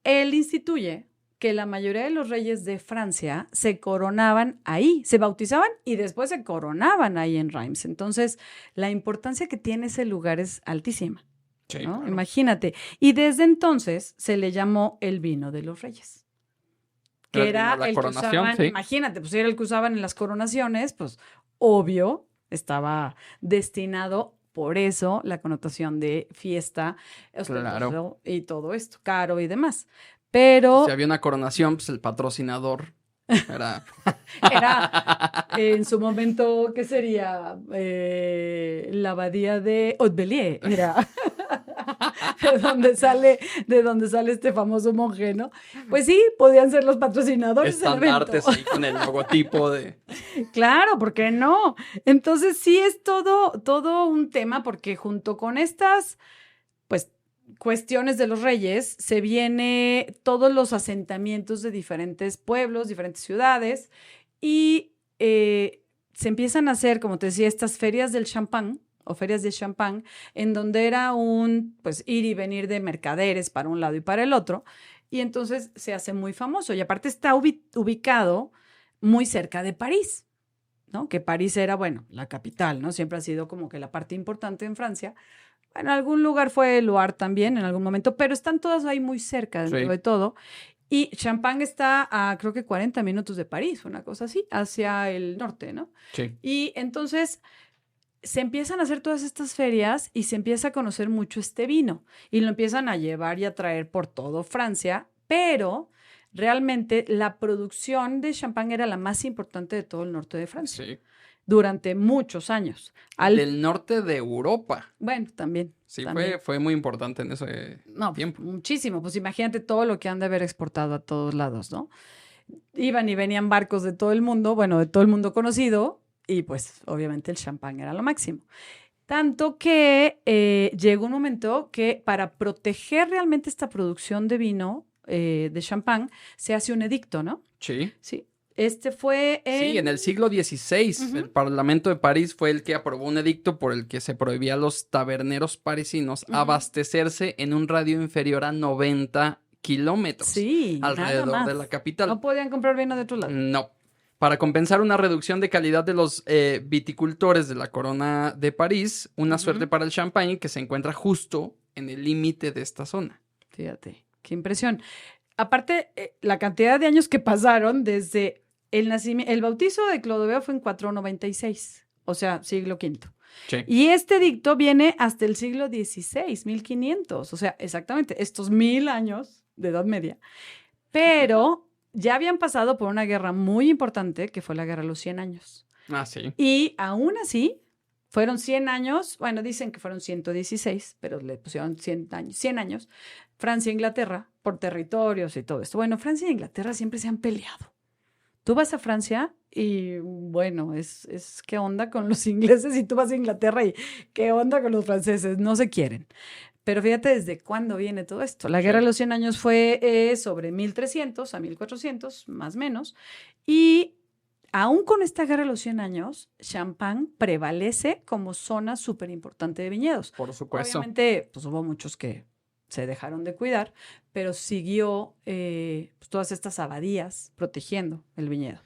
él instituye que la mayoría de los reyes de Francia se coronaban ahí, se bautizaban y después se coronaban ahí en Reims. Entonces, la importancia que tiene ese lugar es altísima, Sí, ¿no? claro. Imagínate. Y desde entonces se le llamó el vino de los reyes. Que Era era la el que coronación, usaban, sí. imagínate, pues era el que usaban en las coronaciones, pues obvio, estaba destinado, por eso la connotación de fiesta, ostentoso y todo esto, caro y demás. Pero Si había una coronación, pues el patrocinador era... era en su momento, ¿qué sería? La abadía de Hautbellier, era de donde sale este famoso monje, ¿no? Pues sí, podían ser los patrocinadores del evento. Estandartes ahí con el logotipo de... Claro, ¿por qué no? Entonces sí es todo un tema porque junto con estas, pues, cuestiones de los reyes, se viene todos los asentamientos de diferentes pueblos, diferentes ciudades y se empiezan a hacer, como te decía, estas ferias del champán o ferias de champán, en donde era pues, ir y venir de mercaderes para un lado y para el otro, y entonces se hace muy famoso. Y aparte está ubicado muy cerca de París, ¿no? Que París era, bueno, la capital, ¿no? Siempre ha sido como que la parte importante en Francia. En algún lugar fue Loire también, en algún momento, pero están todas ahí muy cerca dentro Sí. de todo. Y Champagne está a, creo que 40 minutos de París, una cosa así, hacia el norte, ¿no? Sí. Y entonces se empiezan a hacer todas estas ferias y se empieza a conocer mucho este vino y lo empiezan a llevar y a traer por todo Francia, pero realmente la producción de champán era la más importante de todo el norte de Francia Sí. durante muchos años. Del norte de Europa. Bueno, también. Sí, también. fue muy importante en ese No, tiempo. muchísimo. Pues imagínate todo lo que han de haber exportado a todos lados, ¿no? iban y venían barcos de todo el mundo, bueno, de todo el mundo conocido, y pues obviamente el champán era lo máximo. Tanto que llegó un momento que para proteger realmente esta producción de vino, de champán, se hace un edicto, ¿no? Sí. Sí. Este fue Sí, en el siglo XVI, el Parlamento de París fue el que aprobó un edicto por el que se prohibía a los taberneros parisinos abastecerse en un radio inferior a 90 kilómetros Sí, nada alrededor más. de la capital. No podían comprar vino de otro lado. No. Para compensar una reducción de calidad de los viticultores de la Corona de París, una suerte para el champán que se encuentra justo en el límite de esta zona. Fíjate, qué impresión. Aparte, la cantidad de años que pasaron desde el bautizo de Clodoveo fue en 496, o sea, siglo V. Sí. Y este edicto viene hasta el siglo XVI, 1500, o sea, exactamente, estos 1000 años de Edad Media. Pero ya habían pasado por una guerra muy importante, que fue la Guerra de los 100 años. Ah, sí. Y aún así, fueron 100 años, bueno, dicen que fueron 116, pero le pusieron 100 años, Francia e Inglaterra, por territorios y todo esto. Bueno, Francia e Inglaterra siempre se han peleado. Tú vas a Francia y, bueno, es qué onda con los ingleses, y tú vas a Inglaterra y qué onda con los franceses, no se quieren. Pero fíjate desde cuándo viene todo esto. La Guerra de los 100 años fue sobre 1300 a 1400, más o menos, y aún con esta Guerra de los 100 años, Champagne prevalece como zona súper importante de viñedos. Por supuesto. Obviamente, pues hubo muchos que se dejaron de cuidar, pero siguió pues, todas estas abadías protegiendo el viñedo.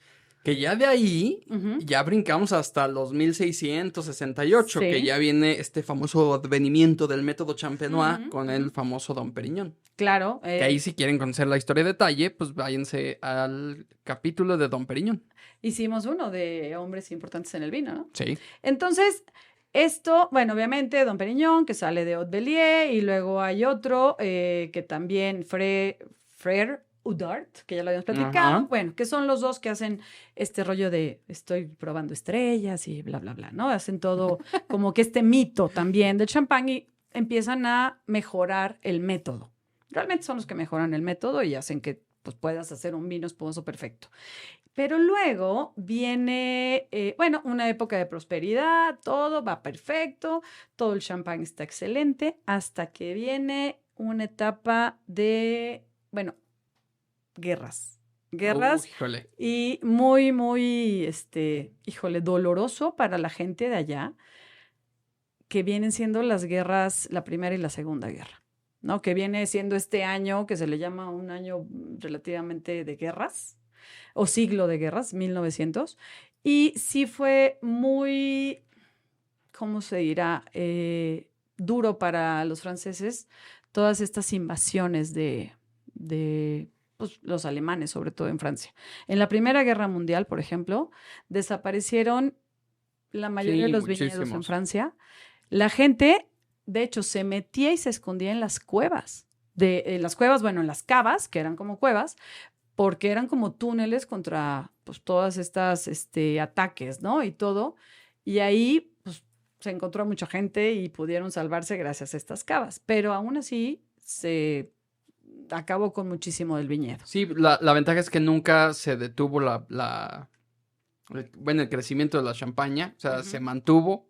Que ya de ahí, ya brincamos hasta los 1668, Sí. que ya viene este famoso advenimiento del método champenois con el famoso Dom Perignon. Claro. Que ahí si quieren conocer la historia de detalle, pues váyanse al capítulo de Dom Perignon. Hicimos uno de hombres importantes en el vino, ¿no? Sí. Entonces, esto, bueno, obviamente Dom Perignon, que sale de Haut-Bellier, y luego hay otro que también, Frère Houdart, que ya lo habíamos platicado. Ajá. Bueno, que son los dos que hacen este rollo de estoy probando estrellas y bla, bla, bla, ¿no? Hacen todo como que este mito también del champán y empiezan a mejorar el método. Realmente son los que mejoran el método y hacen que pues, puedas hacer un vino espumoso perfecto. Pero luego viene, bueno, una época de prosperidad, todo va perfecto, todo el champán está excelente, hasta que viene una etapa de, bueno, guerras. Híjole. Y muy, muy, híjole, doloroso para la gente de allá, que vienen siendo las guerras, la Primera y la Segunda Guerra, ¿no? Que viene siendo este año que se le llama un año relativamente de guerras, o siglo de guerras, 1900, y sí fue muy, ¿cómo se dirá? Duro para los franceses todas estas invasiones de pues, los alemanes, sobre todo en Francia. En la Primera Guerra Mundial, por ejemplo, desaparecieron la mayoría de los viñedos en Francia. La gente, de hecho, se metía y se escondía en las cuevas. En las cavas, que eran como cuevas, porque eran como túneles contra pues, todas estas ataques, ¿no? Y todo. Y ahí pues, se encontró mucha gente y pudieron salvarse gracias a estas cavas. Pero aún así se acabó con muchísimo del viñedo. Sí, la ventaja es que nunca se detuvo el crecimiento de la champaña. O sea, se mantuvo.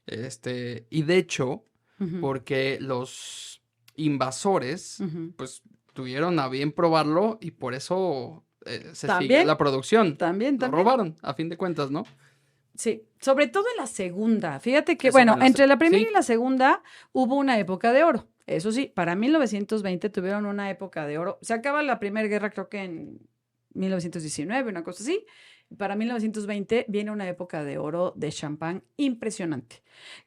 Y de hecho, porque los invasores, pues, tuvieron a bien probarlo y por eso se siguió la producción. También. Lo robaron, a fin de cuentas, ¿no? Sí, sobre todo en la segunda. Fíjate que, bueno, entre la primera y la segunda hubo una época de oro. Eso sí, para 1920 tuvieron una época de oro. Se acaba la Primera Guerra, creo que en 1919, una cosa así. Para 1920 viene una época de oro de champán impresionante,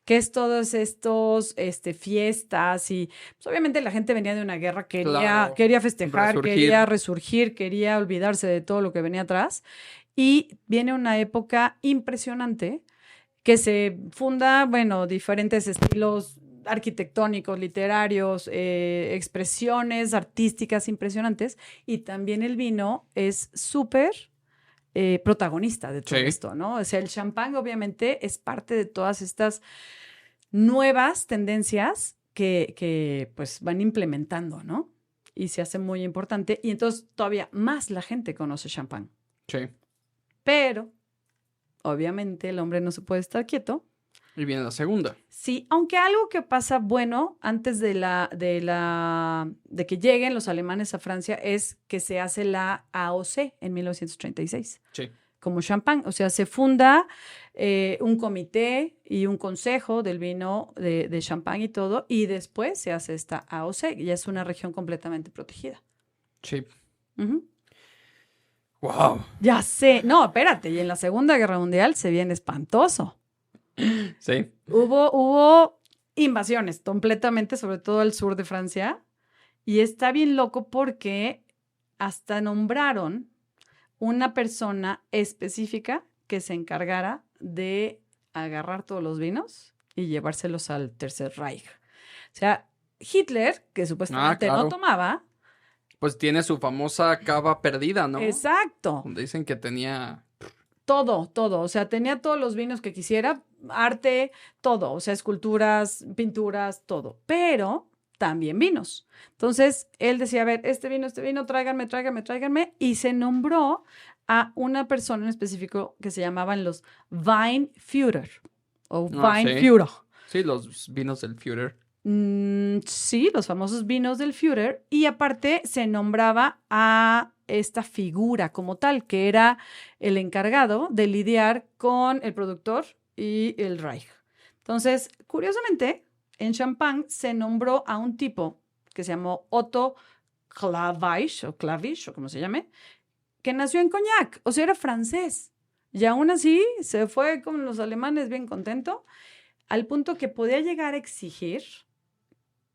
que es todos estos fiestas y pues obviamente la gente venía de una guerra, quería festejar, quería resurgir, quería olvidarse de todo lo que venía atrás, y viene una época impresionante que se funda, bueno, diferentes estilos arquitectónicos, literarios, expresiones artísticas impresionantes, y también el vino es súper protagonista de todo esto, ¿no? O sea, el champán obviamente es parte de todas estas nuevas tendencias que pues van implementando, ¿no? y se hace muy importante. Y entonces todavía más la gente conoce champán. Sí. Pero, obviamente, el hombre no se puede estar quieto. Y viene la segunda. Sí, aunque algo que pasa bueno antes de que lleguen los alemanes a Francia es que se hace la AOC en 1936. Sí. Como champán, o sea, se funda un comité y un consejo del vino de champán y todo, y después se hace esta AOC, y ya es una región completamente protegida. Sí. Ujú. ¡Wow! Ya sé, no, espérate, y en la Segunda Guerra Mundial se viene espantoso. Sí. Hubo invasiones completamente, sobre todo al sur de Francia, y está bien loco porque hasta nombraron una persona específica que se encargara de agarrar todos los vinos y llevárselos al Tercer Reich. O sea, Hitler, que supuestamente claro. no tomaba. Pues tiene su famosa cava perdida, ¿no? Exacto. Donde dicen que tenía... Todo. O sea, tenía todos los vinos que quisiera, arte, todo. O sea, esculturas, pinturas, todo. Pero también vinos. Entonces, él decía, a ver, este vino, tráiganme. Y se nombró a una persona en específico que se llamaban los Weinführer o Weinführer. Sí, los vinos del Führer. Sí, los famosos vinos del Führer. Y aparte se nombraba a esta figura como tal, que era el encargado de lidiar con el productor y el Reich. Entonces, curiosamente, en champán se nombró a un tipo que se llamó Otto Clavisch o como se llame, que nació en Cognac, o sea, era francés. Y aún así se fue con los alemanes bien contento, al punto que podía llegar a exigir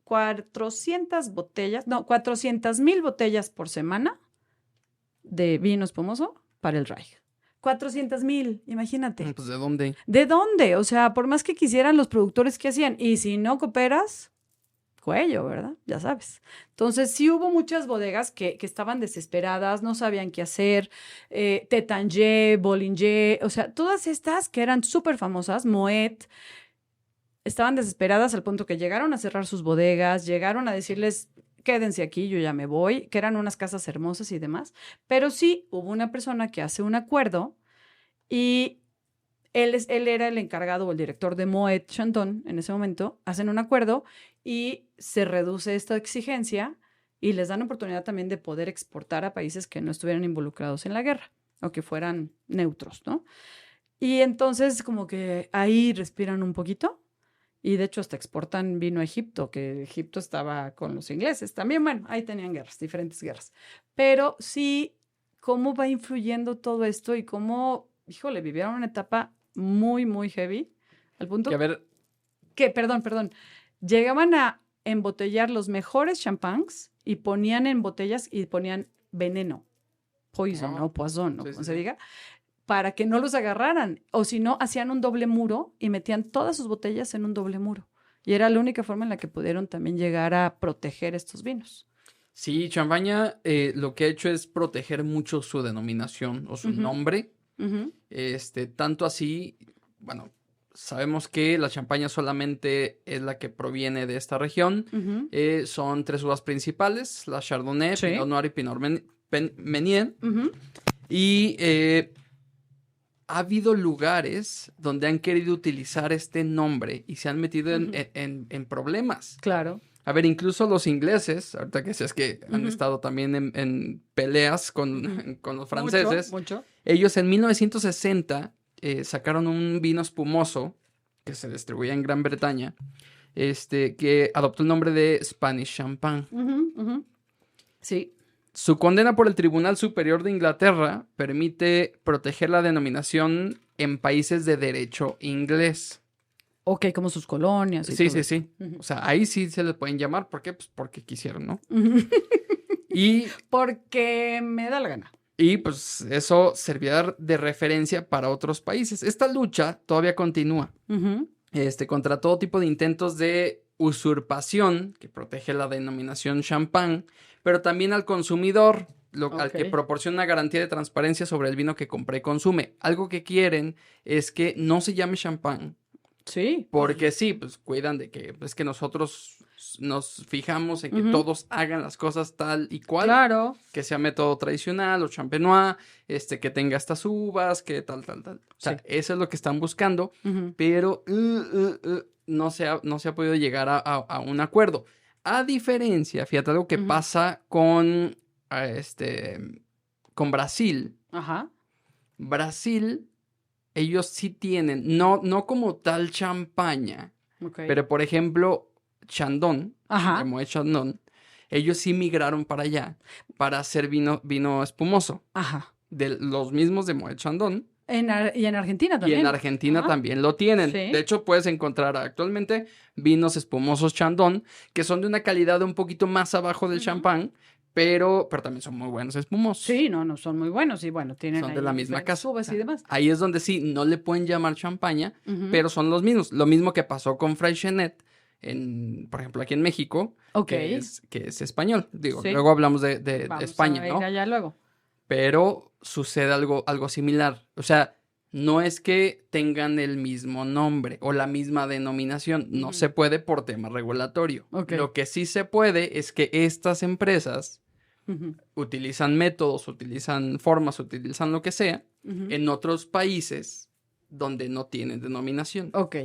400,000 botellas por semana de vino espumoso para el Reich. 400,000, imagínate. Pues, ¿de dónde? ¿De dónde? O sea, por más que quisieran los productores, ¿qué hacían? Y si no cooperas, cuello, ¿verdad? Ya sabes. Entonces, sí hubo muchas bodegas que estaban desesperadas, no sabían qué hacer. Tétanger, Bollinger, o sea, todas estas que eran súper famosas, Moet, estaban desesperadas al punto que llegaron a cerrar sus bodegas, llegaron a decirles, quédense aquí, yo ya me voy, que eran unas casas hermosas y demás. Pero sí hubo una persona que hace un acuerdo y él era el encargado o el director de Moet Chandon en ese momento, hacen un acuerdo y se reduce esta exigencia y les dan oportunidad también de poder exportar a países que no estuvieran involucrados en la guerra o que fueran neutros, ¿no? Y entonces como que ahí respiran un poquito. Y de hecho hasta exportan vino a Egipto, que Egipto estaba con los ingleses. También, bueno, ahí tenían guerras, diferentes guerras. Pero sí, cómo va influyendo todo esto y cómo, híjole, vivieron una etapa muy, muy heavy. Al punto Que a ver... que, perdón, llegaban a embotellar los mejores champáns y ponían en botellas y ponían veneno, poison o poison, como se diga, para que no los agarraran. O si no, hacían un doble muro y metían todas sus botellas en un doble muro. Y era la única forma en la que pudieron también llegar a proteger estos vinos. Sí, Champaña lo que ha hecho es proteger mucho su denominación o su nombre. Tanto así, bueno, sabemos que la champaña solamente es la que proviene de esta región. Son 3 uvas principales, la Chardonnay, Pinot Noir y Pinot Meunier. Y ha habido lugares donde han querido utilizar este nombre y se han metido en problemas. Claro. A ver, incluso los ingleses, ahorita que es que han estado también en peleas con los franceses. Mucho. Ellos en 1960 sacaron un vino espumoso que se distribuía en Gran Bretaña, que adoptó el nombre de Spanish Champagne. Sí. Su condena por el Tribunal Superior de Inglaterra permite proteger la denominación en países de derecho inglés. Ok, como sus colonias. Sí. O sea, ahí sí se les pueden llamar. ¿Por qué? Pues porque quisieron, ¿no? Y porque me da la gana. Y pues eso servirá de referencia para otros países. Esta lucha todavía continúa. Contra todo tipo de intentos de usurpación que protege la denominación champán, pero también al consumidor, al que proporciona una garantía de transparencia sobre el vino que compra y consume. Algo que quieren es que no se llame champán, Sí. Porque sí, pues cuidan de que, es que nosotros nos fijamos en que todos hagan las cosas tal y cual. Claro. Que sea método tradicional o champenois, que tenga estas uvas, que tal. O sea, eso es lo que están buscando, pero no se ha podido llegar a un acuerdo. A diferencia, fíjate algo que pasa con Brasil. Ajá. Brasil, ellos sí tienen, no como tal champaña, pero por ejemplo, Chandon, de Moet Chandon, ellos sí migraron para allá para hacer vino espumoso. Ajá. De los mismos de Moet Chandon. Y en Argentina también. Y en Argentina también lo tienen. Sí. De hecho, puedes encontrar actualmente vinos espumosos Chandon, que son de una calidad un poquito más abajo del champán, pero también son muy buenos espumosos. Sí, no, son muy buenos y bueno, tienen son ahí de la misma casa. uvas y demás. Ahí es donde sí, no le pueden llamar champaña, pero son los mismos. Lo mismo que pasó con Freixenet, por ejemplo, aquí en México, que es español. Digo, luego hablamos de España, ¿no? Allá luego. Pero sucede algo similar. O sea, no es que tengan el mismo nombre o la misma denominación. No se puede por tema regulatorio. Lo que sí se puede es que estas empresas utilizan métodos, utilizan formas, utilizan lo que sea en otros países donde no tienen denominación. Ok.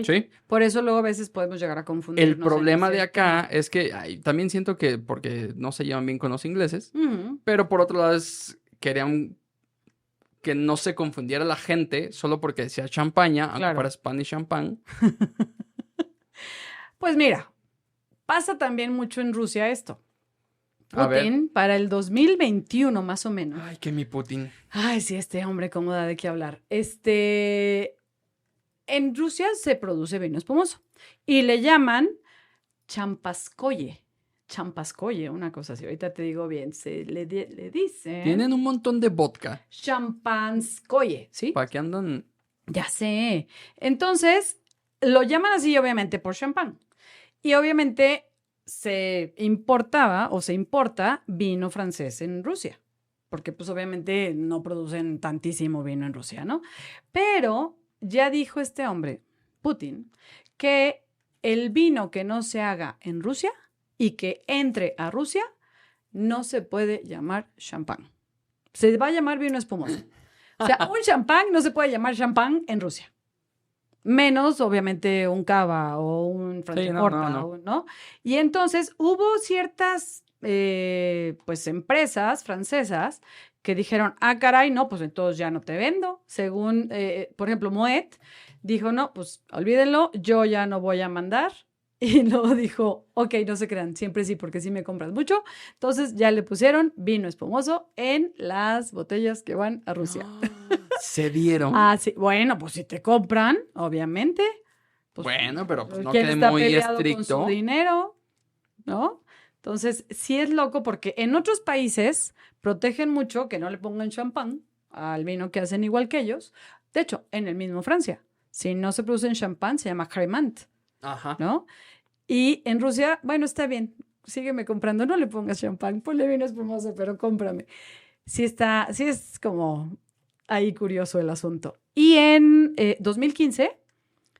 ¿Sí? Por eso luego a veces podemos llegar a confundirnos. El problema de acá es que también siento que porque no se llevan bien con los ingleses, pero por otro lado querían que no se confundiera la gente solo porque decía champaña, aunque fuera Spanish champán. Pues mira, pasa también mucho en Rusia esto. A ver. Putin, para el 2021 más o menos. Ay, que mi Putin. Ay, sí, este hombre, cómo da de qué hablar. En Rusia se produce vino espumoso y le llaman champaskoye. Champaskoye, una cosa así. Ahorita te digo bien, se le dice. Tienen un montón de vodka. Champanskoye, ¿sí? ¿Para qué andan? Ya sé. Entonces, lo llaman así obviamente por champán. Y obviamente se importaba o se importa vino francés en Rusia. Porque pues obviamente no producen tantísimo vino en Rusia, ¿no? Pero ya dijo este hombre, Putin, que el vino que no se haga en Rusia y que entre a Rusia no se puede llamar champán. Se va a llamar vino espumoso. O sea, un champán no se puede llamar champán en Rusia. Menos, obviamente, un cava o un Franciacorta, ¿no? Y entonces hubo ciertas, pues, empresas francesas que dijeron, caray, no, pues entonces ya no te vendo. Según, por ejemplo, Moet dijo, no, pues olvídenlo, yo ya no voy a mandar. Y luego dijo, ok, no se crean, siempre sí, porque sí me compras mucho. Entonces ya le pusieron vino espumoso en las botellas que van a Rusia. Se dieron. Sí. Bueno, pues si te compran, obviamente. Pues, bueno, pero pues no ¿quién quede está muy peleado estricto. con su dinero? ¿No? Entonces, sí es loco porque en otros países protegen mucho que no le pongan champán al vino que hacen igual que ellos. De hecho, en el mismo Francia, si no se produce en champán, se llama cremant. Ajá. ¿No? Y en Rusia, bueno, está bien, sígueme comprando, no le pongas champán, ponle vino espumoso, pero cómprame. Sí es como ahí curioso el asunto. Y en 2015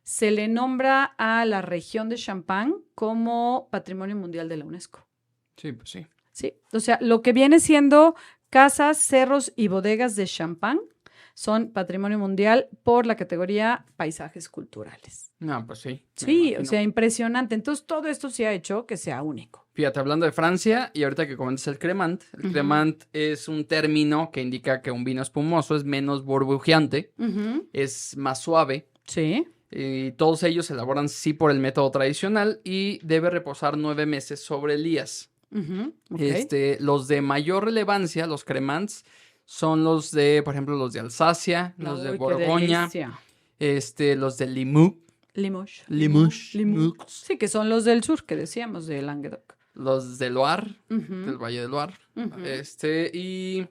se le nombra a la región de Champagne como Patrimonio Mundial de la UNESCO. Sí, pues sí. Sí, o sea, lo que viene siendo casas, cerros y bodegas de Champagne son Patrimonio Mundial por la categoría Paisajes Culturales. No, pues sí. Sí, o sea, impresionante. Entonces, todo esto se ha hecho que sea único. Fíjate, hablando de Francia, y ahorita que comentas el cremant es un término que indica que un vino espumoso es menos burbujeante, es más suave. Sí. Y todos ellos se elaboran, sí, por el método tradicional y debe reposar 9 meses sobre lías. Okay. Los de mayor relevancia, los cremants, son los de, por ejemplo, los de Alsacia, los de Borgoña, los de Limoges. Sí, que son los del sur, que decíamos, de Languedoc. Los de Loire, del Valle de Loire. Y,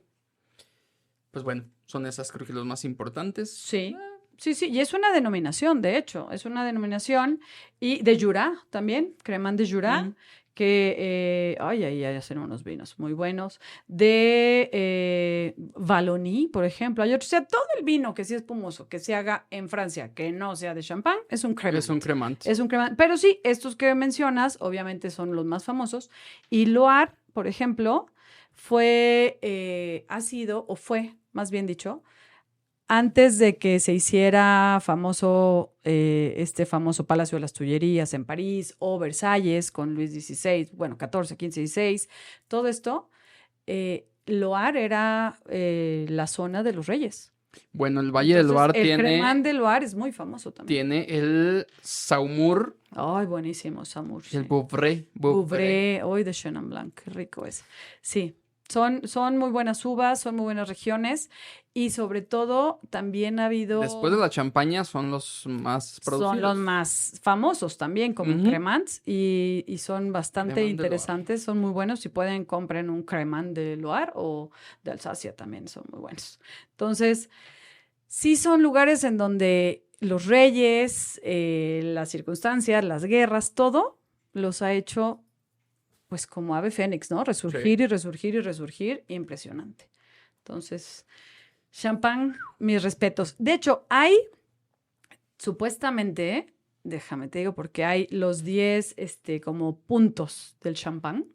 pues bueno, son esas creo que los más importantes. Sí. y es una denominación, de hecho, es una denominación. Y de Jura también, Cremant de Jura, que, ahí hacen unos vinos muy buenos. De Vallony, por ejemplo. Hay otros, o sea, todo el vino que sea espumoso, que se haga en Francia, que no sea de champán, es un Cremant. Es un Cremant. Es un Cremant. Pero sí, estos que mencionas, obviamente son los más famosos. Y Loire, por ejemplo, fue, más bien dicho, antes de que se hiciera famoso este famoso Palacio de las Tullerías en París o Versalles con Luis XVI, bueno, 14, 15, 16, todo esto, Loire era la zona de los reyes. Bueno, el Valle del Loire El Cremant de Loire es muy famoso también. Tiene el Saumur. Ay, buenísimo, Saumur. Y el Bouvray. Hoy de Chenin Blanc, qué rico es. Sí. Son muy buenas uvas, son muy buenas regiones y sobre todo también ha habido... Después de la champaña son los más producidos. Son los más famosos también, como Cremants, y son bastante Cremant de interesantes, son muy buenos. Si pueden, compren un Cremant de Loire o de Alsacia también, son muy buenos. Entonces, sí son lugares en donde los reyes, las circunstancias, las guerras, todo los ha hecho... pues como ave fénix, ¿no? Resurgir y resurgir y resurgir, impresionante. Entonces, champán, mis respetos. De hecho, hay, supuestamente, déjame te digo, porque hay los 10, como puntos del champán.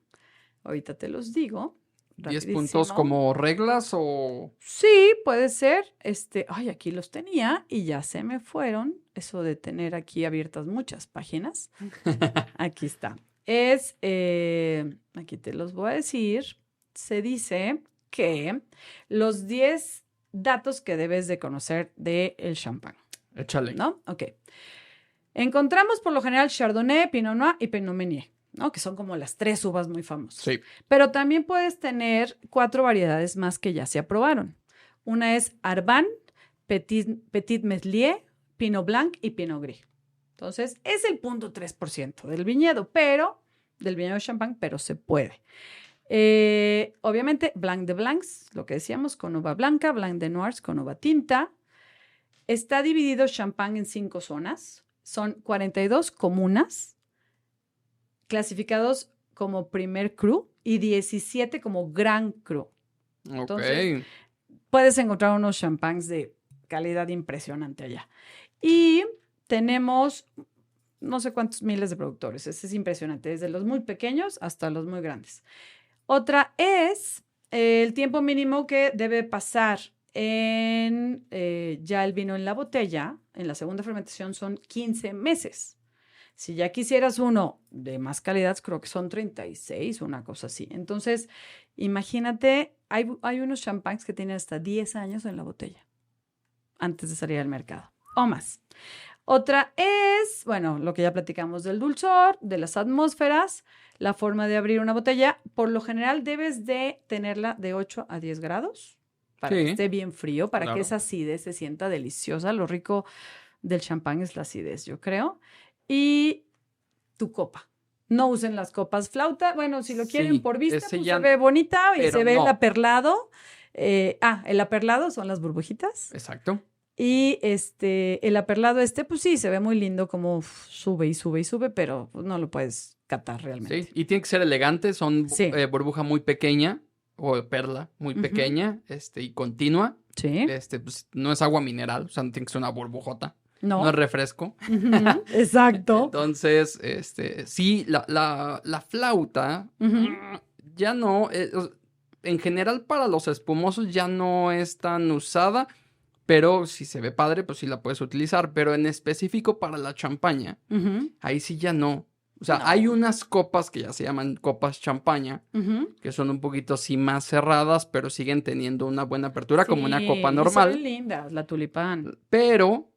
Ahorita te los digo. 10 puntos como reglas o... Sí, puede ser. Aquí los tenía y ya se me fueron. Eso de tener aquí abiertas muchas páginas. Aquí está. Aquí te los voy a decir, se dice que los 10 datos que debes de conocer del champán. Échale. ¿No? Ok. Encontramos por lo general Chardonnay, Pinot Noir y Pinot Meunier, ¿no? Que son como las 3 uvas muy famosas. Sí. Pero también puedes tener 4 variedades más que ya se aprobaron. Una es Arban, Petit Meslier, Pinot Blanc y Pinot Gris. Entonces, es el 0.3% del viñedo de champán, pero se puede. Obviamente, Blanc de Blancs, lo que decíamos, con uva blanca, Blanc de Noirs con uva tinta. Está dividido champán en 5 zonas. Son 42 comunas, clasificados como primer cru y 17 como gran cru. Entonces, puedes encontrar unos champáns de calidad impresionante allá. Y tenemos no sé cuántos miles de productores. Es impresionante, desde los muy pequeños hasta los muy grandes. Otra es el tiempo mínimo que debe pasar en ya el vino en la botella. En la segunda fermentación son 15 meses. Si ya quisieras uno de más calidad, creo que son 36, una cosa así. Entonces, imagínate, hay unos champáns que tienen hasta 10 años en la botella antes de salir al mercado o más. Otra es, bueno, lo que ya platicamos del dulzor, de las atmósferas, la forma de abrir una botella. Por lo general debes de tenerla de 8 a 10 grados para que esté bien frío, para que esa acidez se sienta deliciosa. Lo rico del champán es la acidez, yo creo. Y tu copa. No usen las copas flauta. Bueno, si lo quieren por vista, pues se ve bonita y se ve el aperlado. El aperlado son las burbujitas. Exacto. Y el aperlado pues sí, se ve muy lindo como sube y sube y sube, pero no lo puedes catar realmente. Sí, y tiene que ser elegante, son burbuja muy pequeña o perla muy pequeña, y continua. Sí. Pues, no es agua mineral, o sea, no tiene que ser una burbujota. No es refresco. Exacto. Entonces, sí, la flauta ya no, en general para los espumosos ya no es tan usada. Pero si se ve padre, pues sí la puedes utilizar. Pero en específico para la champaña, ahí sí ya no. O sea, hay unas copas que ya se llaman copas champaña, que son un poquito así más cerradas, pero siguen teniendo una buena apertura, como una copa normal. Son lindas, la tulipán. Pero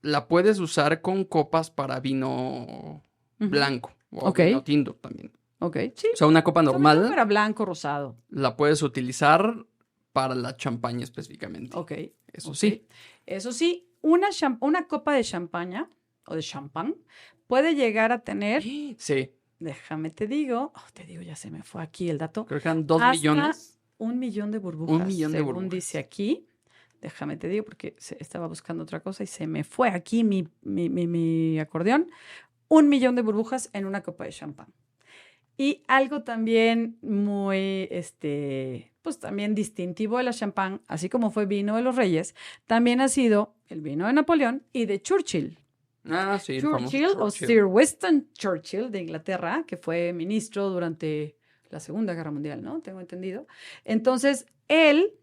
la puedes usar con copas para vino blanco o vino tinto también. Ok, sí. O sea, una copa normal. Para blanco, rosado. La puedes utilizar para la champaña específicamente. Ok. Eso sí. Eso sí, una copa de champaña o de champán puede llegar a tener... Sí. Déjame te digo, ya se me fue aquí el dato. Creo que eran 2 millones. 1 millón de burbujas. 1 millón de burbujas. Según dice aquí. Déjame te digo, porque estaba buscando otra cosa y se me fue aquí mi acordeón. 1 millón de burbujas en una copa de champán. Y algo también muy, pues también distintivo de la champán, así como fue vino de los reyes, también ha sido el vino de Napoleón y de Churchill. Ah, sí, el famoso Churchill o Churchill. Sir Winston Churchill de Inglaterra, que fue ministro durante la Segunda Guerra Mundial, ¿no? Tengo entendido. Entonces, él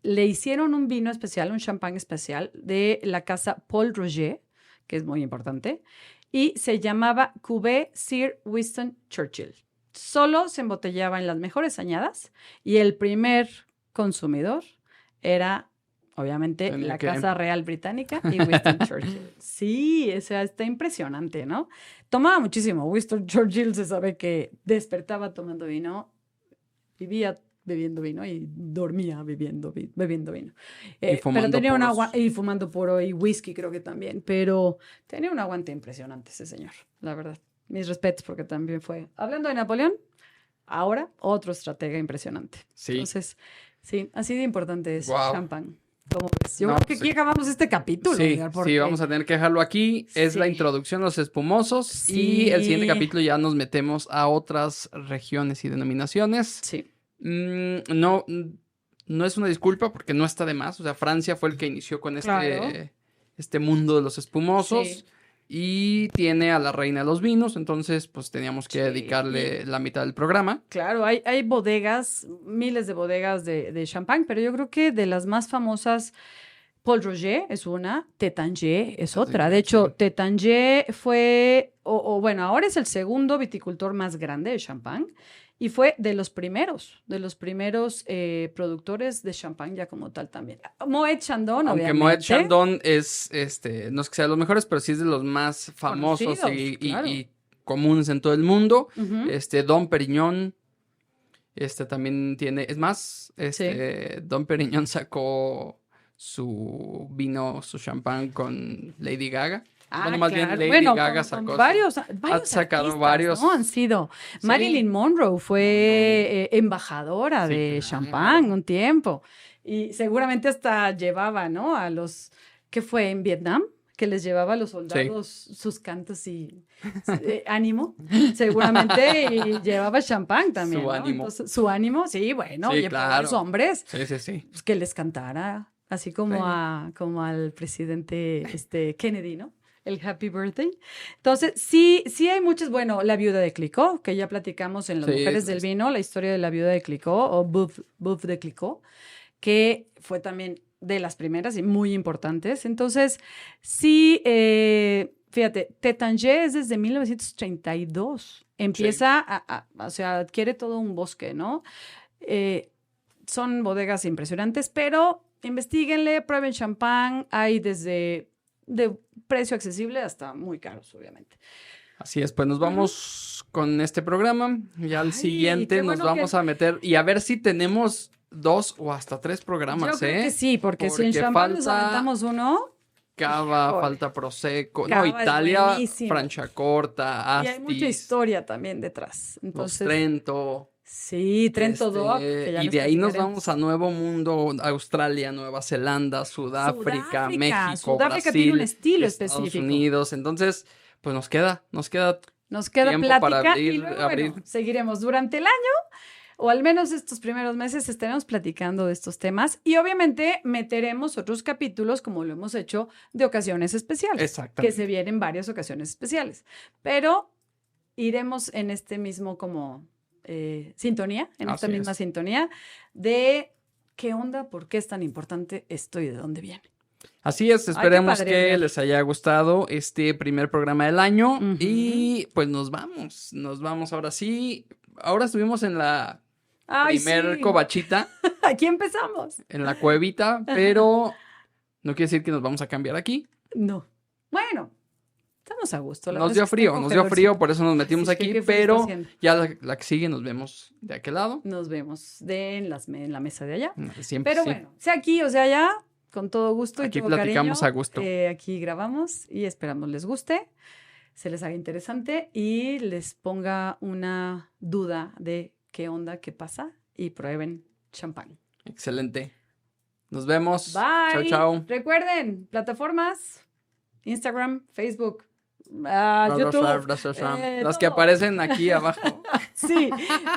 le hicieron un vino especial, un champán especial de la casa Paul Roger, que es muy importante, y se llamaba Cuvée Sir Winston Churchill. Solo se embotellaba en las mejores añadas y el primer consumidor era, obviamente, la Casa Real Británica y Winston Churchill. Sí, o sea, está impresionante, ¿no? Tomaba muchísimo. Winston Churchill se sabe que despertaba tomando vino, vivía bebiendo vino y dormía bebiendo vino. Pero tenía un agua y fumando puro y whisky creo que también, pero tenía un aguante impresionante ese señor, la verdad. Mis respetos porque también fue, hablando de Napoleón, ahora otro estratega impresionante. Sí. Entonces, sí, así de importante es champán. ¿Cómo ves? Yo No, creo que aquí acabamos este capítulo. Sí, Edgar, porque... sí, vamos a tener que dejarlo aquí. Es la introducción a los espumosos. Sí. Y el siguiente capítulo ya nos metemos a otras regiones y denominaciones. Sí. No es una disculpa porque no está de más. O sea, Francia fue el que inició con este mundo de los espumosos. Sí. Y tiene a la reina de los vinos. Entonces, pues teníamos que dedicarle la mitad del programa. Claro, hay bodegas, miles de bodegas de champán, pero yo creo que de las más famosas, Paul Roger es una, Tétanger es otra. De hecho, Tétanger fue, bueno, ahora es el segundo viticultor más grande de champán. Y fue de los primeros productores de champán ya como tal también. Moet Chandon, aunque obviamente. Moet Chandon es, no es que sea de los mejores, pero sí es de los más famosos y comunes en todo el mundo. Uh-huh. Dom Perignon, también tiene, es más, Dom Perignon sacó su vino, su champán con Lady Gaga. Bueno, más bien Lady Gaga sacó. Varios ha sacado artistas, varios. ¿no? Han sido. Sí. Marilyn Monroe fue embajadora de champán un tiempo. Y seguramente hasta llevaba, ¿no? A los. ¿Qué fue? ¿En Vietnam? Que les llevaba a los soldados sus cantos y ánimo, seguramente, y llevaba champán también. Su ¿no? ánimo. Entonces, su ánimo, sí, bueno, sí, llevaba a los hombres. Sí. Pues que les cantara, así como, como al presidente Kennedy, ¿no? El Happy Birthday. Entonces, sí hay muchas, bueno, la viuda de Clicquot, que ya platicamos en Las Mujeres del Vino, la historia de la viuda de Clicquot, o Veuve de Clicquot, que fue también de las primeras y muy importantes. Entonces, sí, fíjate, Tétanger es desde 1932. Empieza o sea, adquiere todo un bosque, ¿no? Son bodegas impresionantes, pero investíguenle, prueben champán, hay desde de precio accesible hasta muy caros, obviamente. Así es, pues nos vamos con este programa. Ya al siguiente nos vamos a meter y a ver si tenemos 2 o hasta 3 programas. Yo creo que sí, porque si en champán nos aventamos uno. Cava, falta Prosecco, Italia, Franciacorta, Asti. Y hay mucha historia también detrás. Entonces, los Trento. Sí, Trento Doc. Y de ahí nos vamos a Nuevo Mundo, Australia, Nueva Zelanda, Sudáfrica, México, Sudáfrica Brasil, tiene un estilo Estados específico. Unidos. Entonces, pues nos queda tiempo plática para y luego, bueno, seguiremos durante el año, o al menos estos primeros meses estaremos platicando de estos temas y obviamente meteremos otros capítulos como lo hemos hecho de ocasiones especiales. Exactamente. Que se vienen varias ocasiones especiales. Pero iremos en este mismo como sintonía, en esta misma sintonía de qué onda, por qué es tan importante esto y de dónde viene. Así es, esperemos que les haya gustado este primer programa del año. Uh-huh. Y pues nos vamos ahora sí. Ahora estuvimos en la covachita. Aquí empezamos. En la cuevita, pero no quiere decir que nos vamos a cambiar aquí. No. Bueno, estamos a gusto. Nos dio frío, por eso nos metimos aquí, pero ya la que sigue nos vemos de aquel lado. Nos vemos en la mesa de allá. Siempre, pero bueno, sea aquí o sea allá, con todo gusto aquí y todo platicamos cariño, a gusto. Aquí grabamos y esperamos les guste, se les haga interesante y les ponga una duda de qué onda, qué pasa y prueben champán. Excelente. Nos vemos. Bye. Chao, chao. Recuerden, plataformas, Instagram, Facebook, YouTube. Las que todo. aparecen aquí abajo. Sí,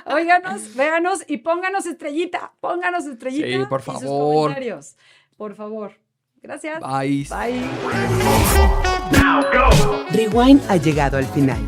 óiganos, véanos y pónganos estrellita. Sí, por y sus favor. comentarios. Por favor. Gracias. Bye. Bye. Rewind ha llegado al final.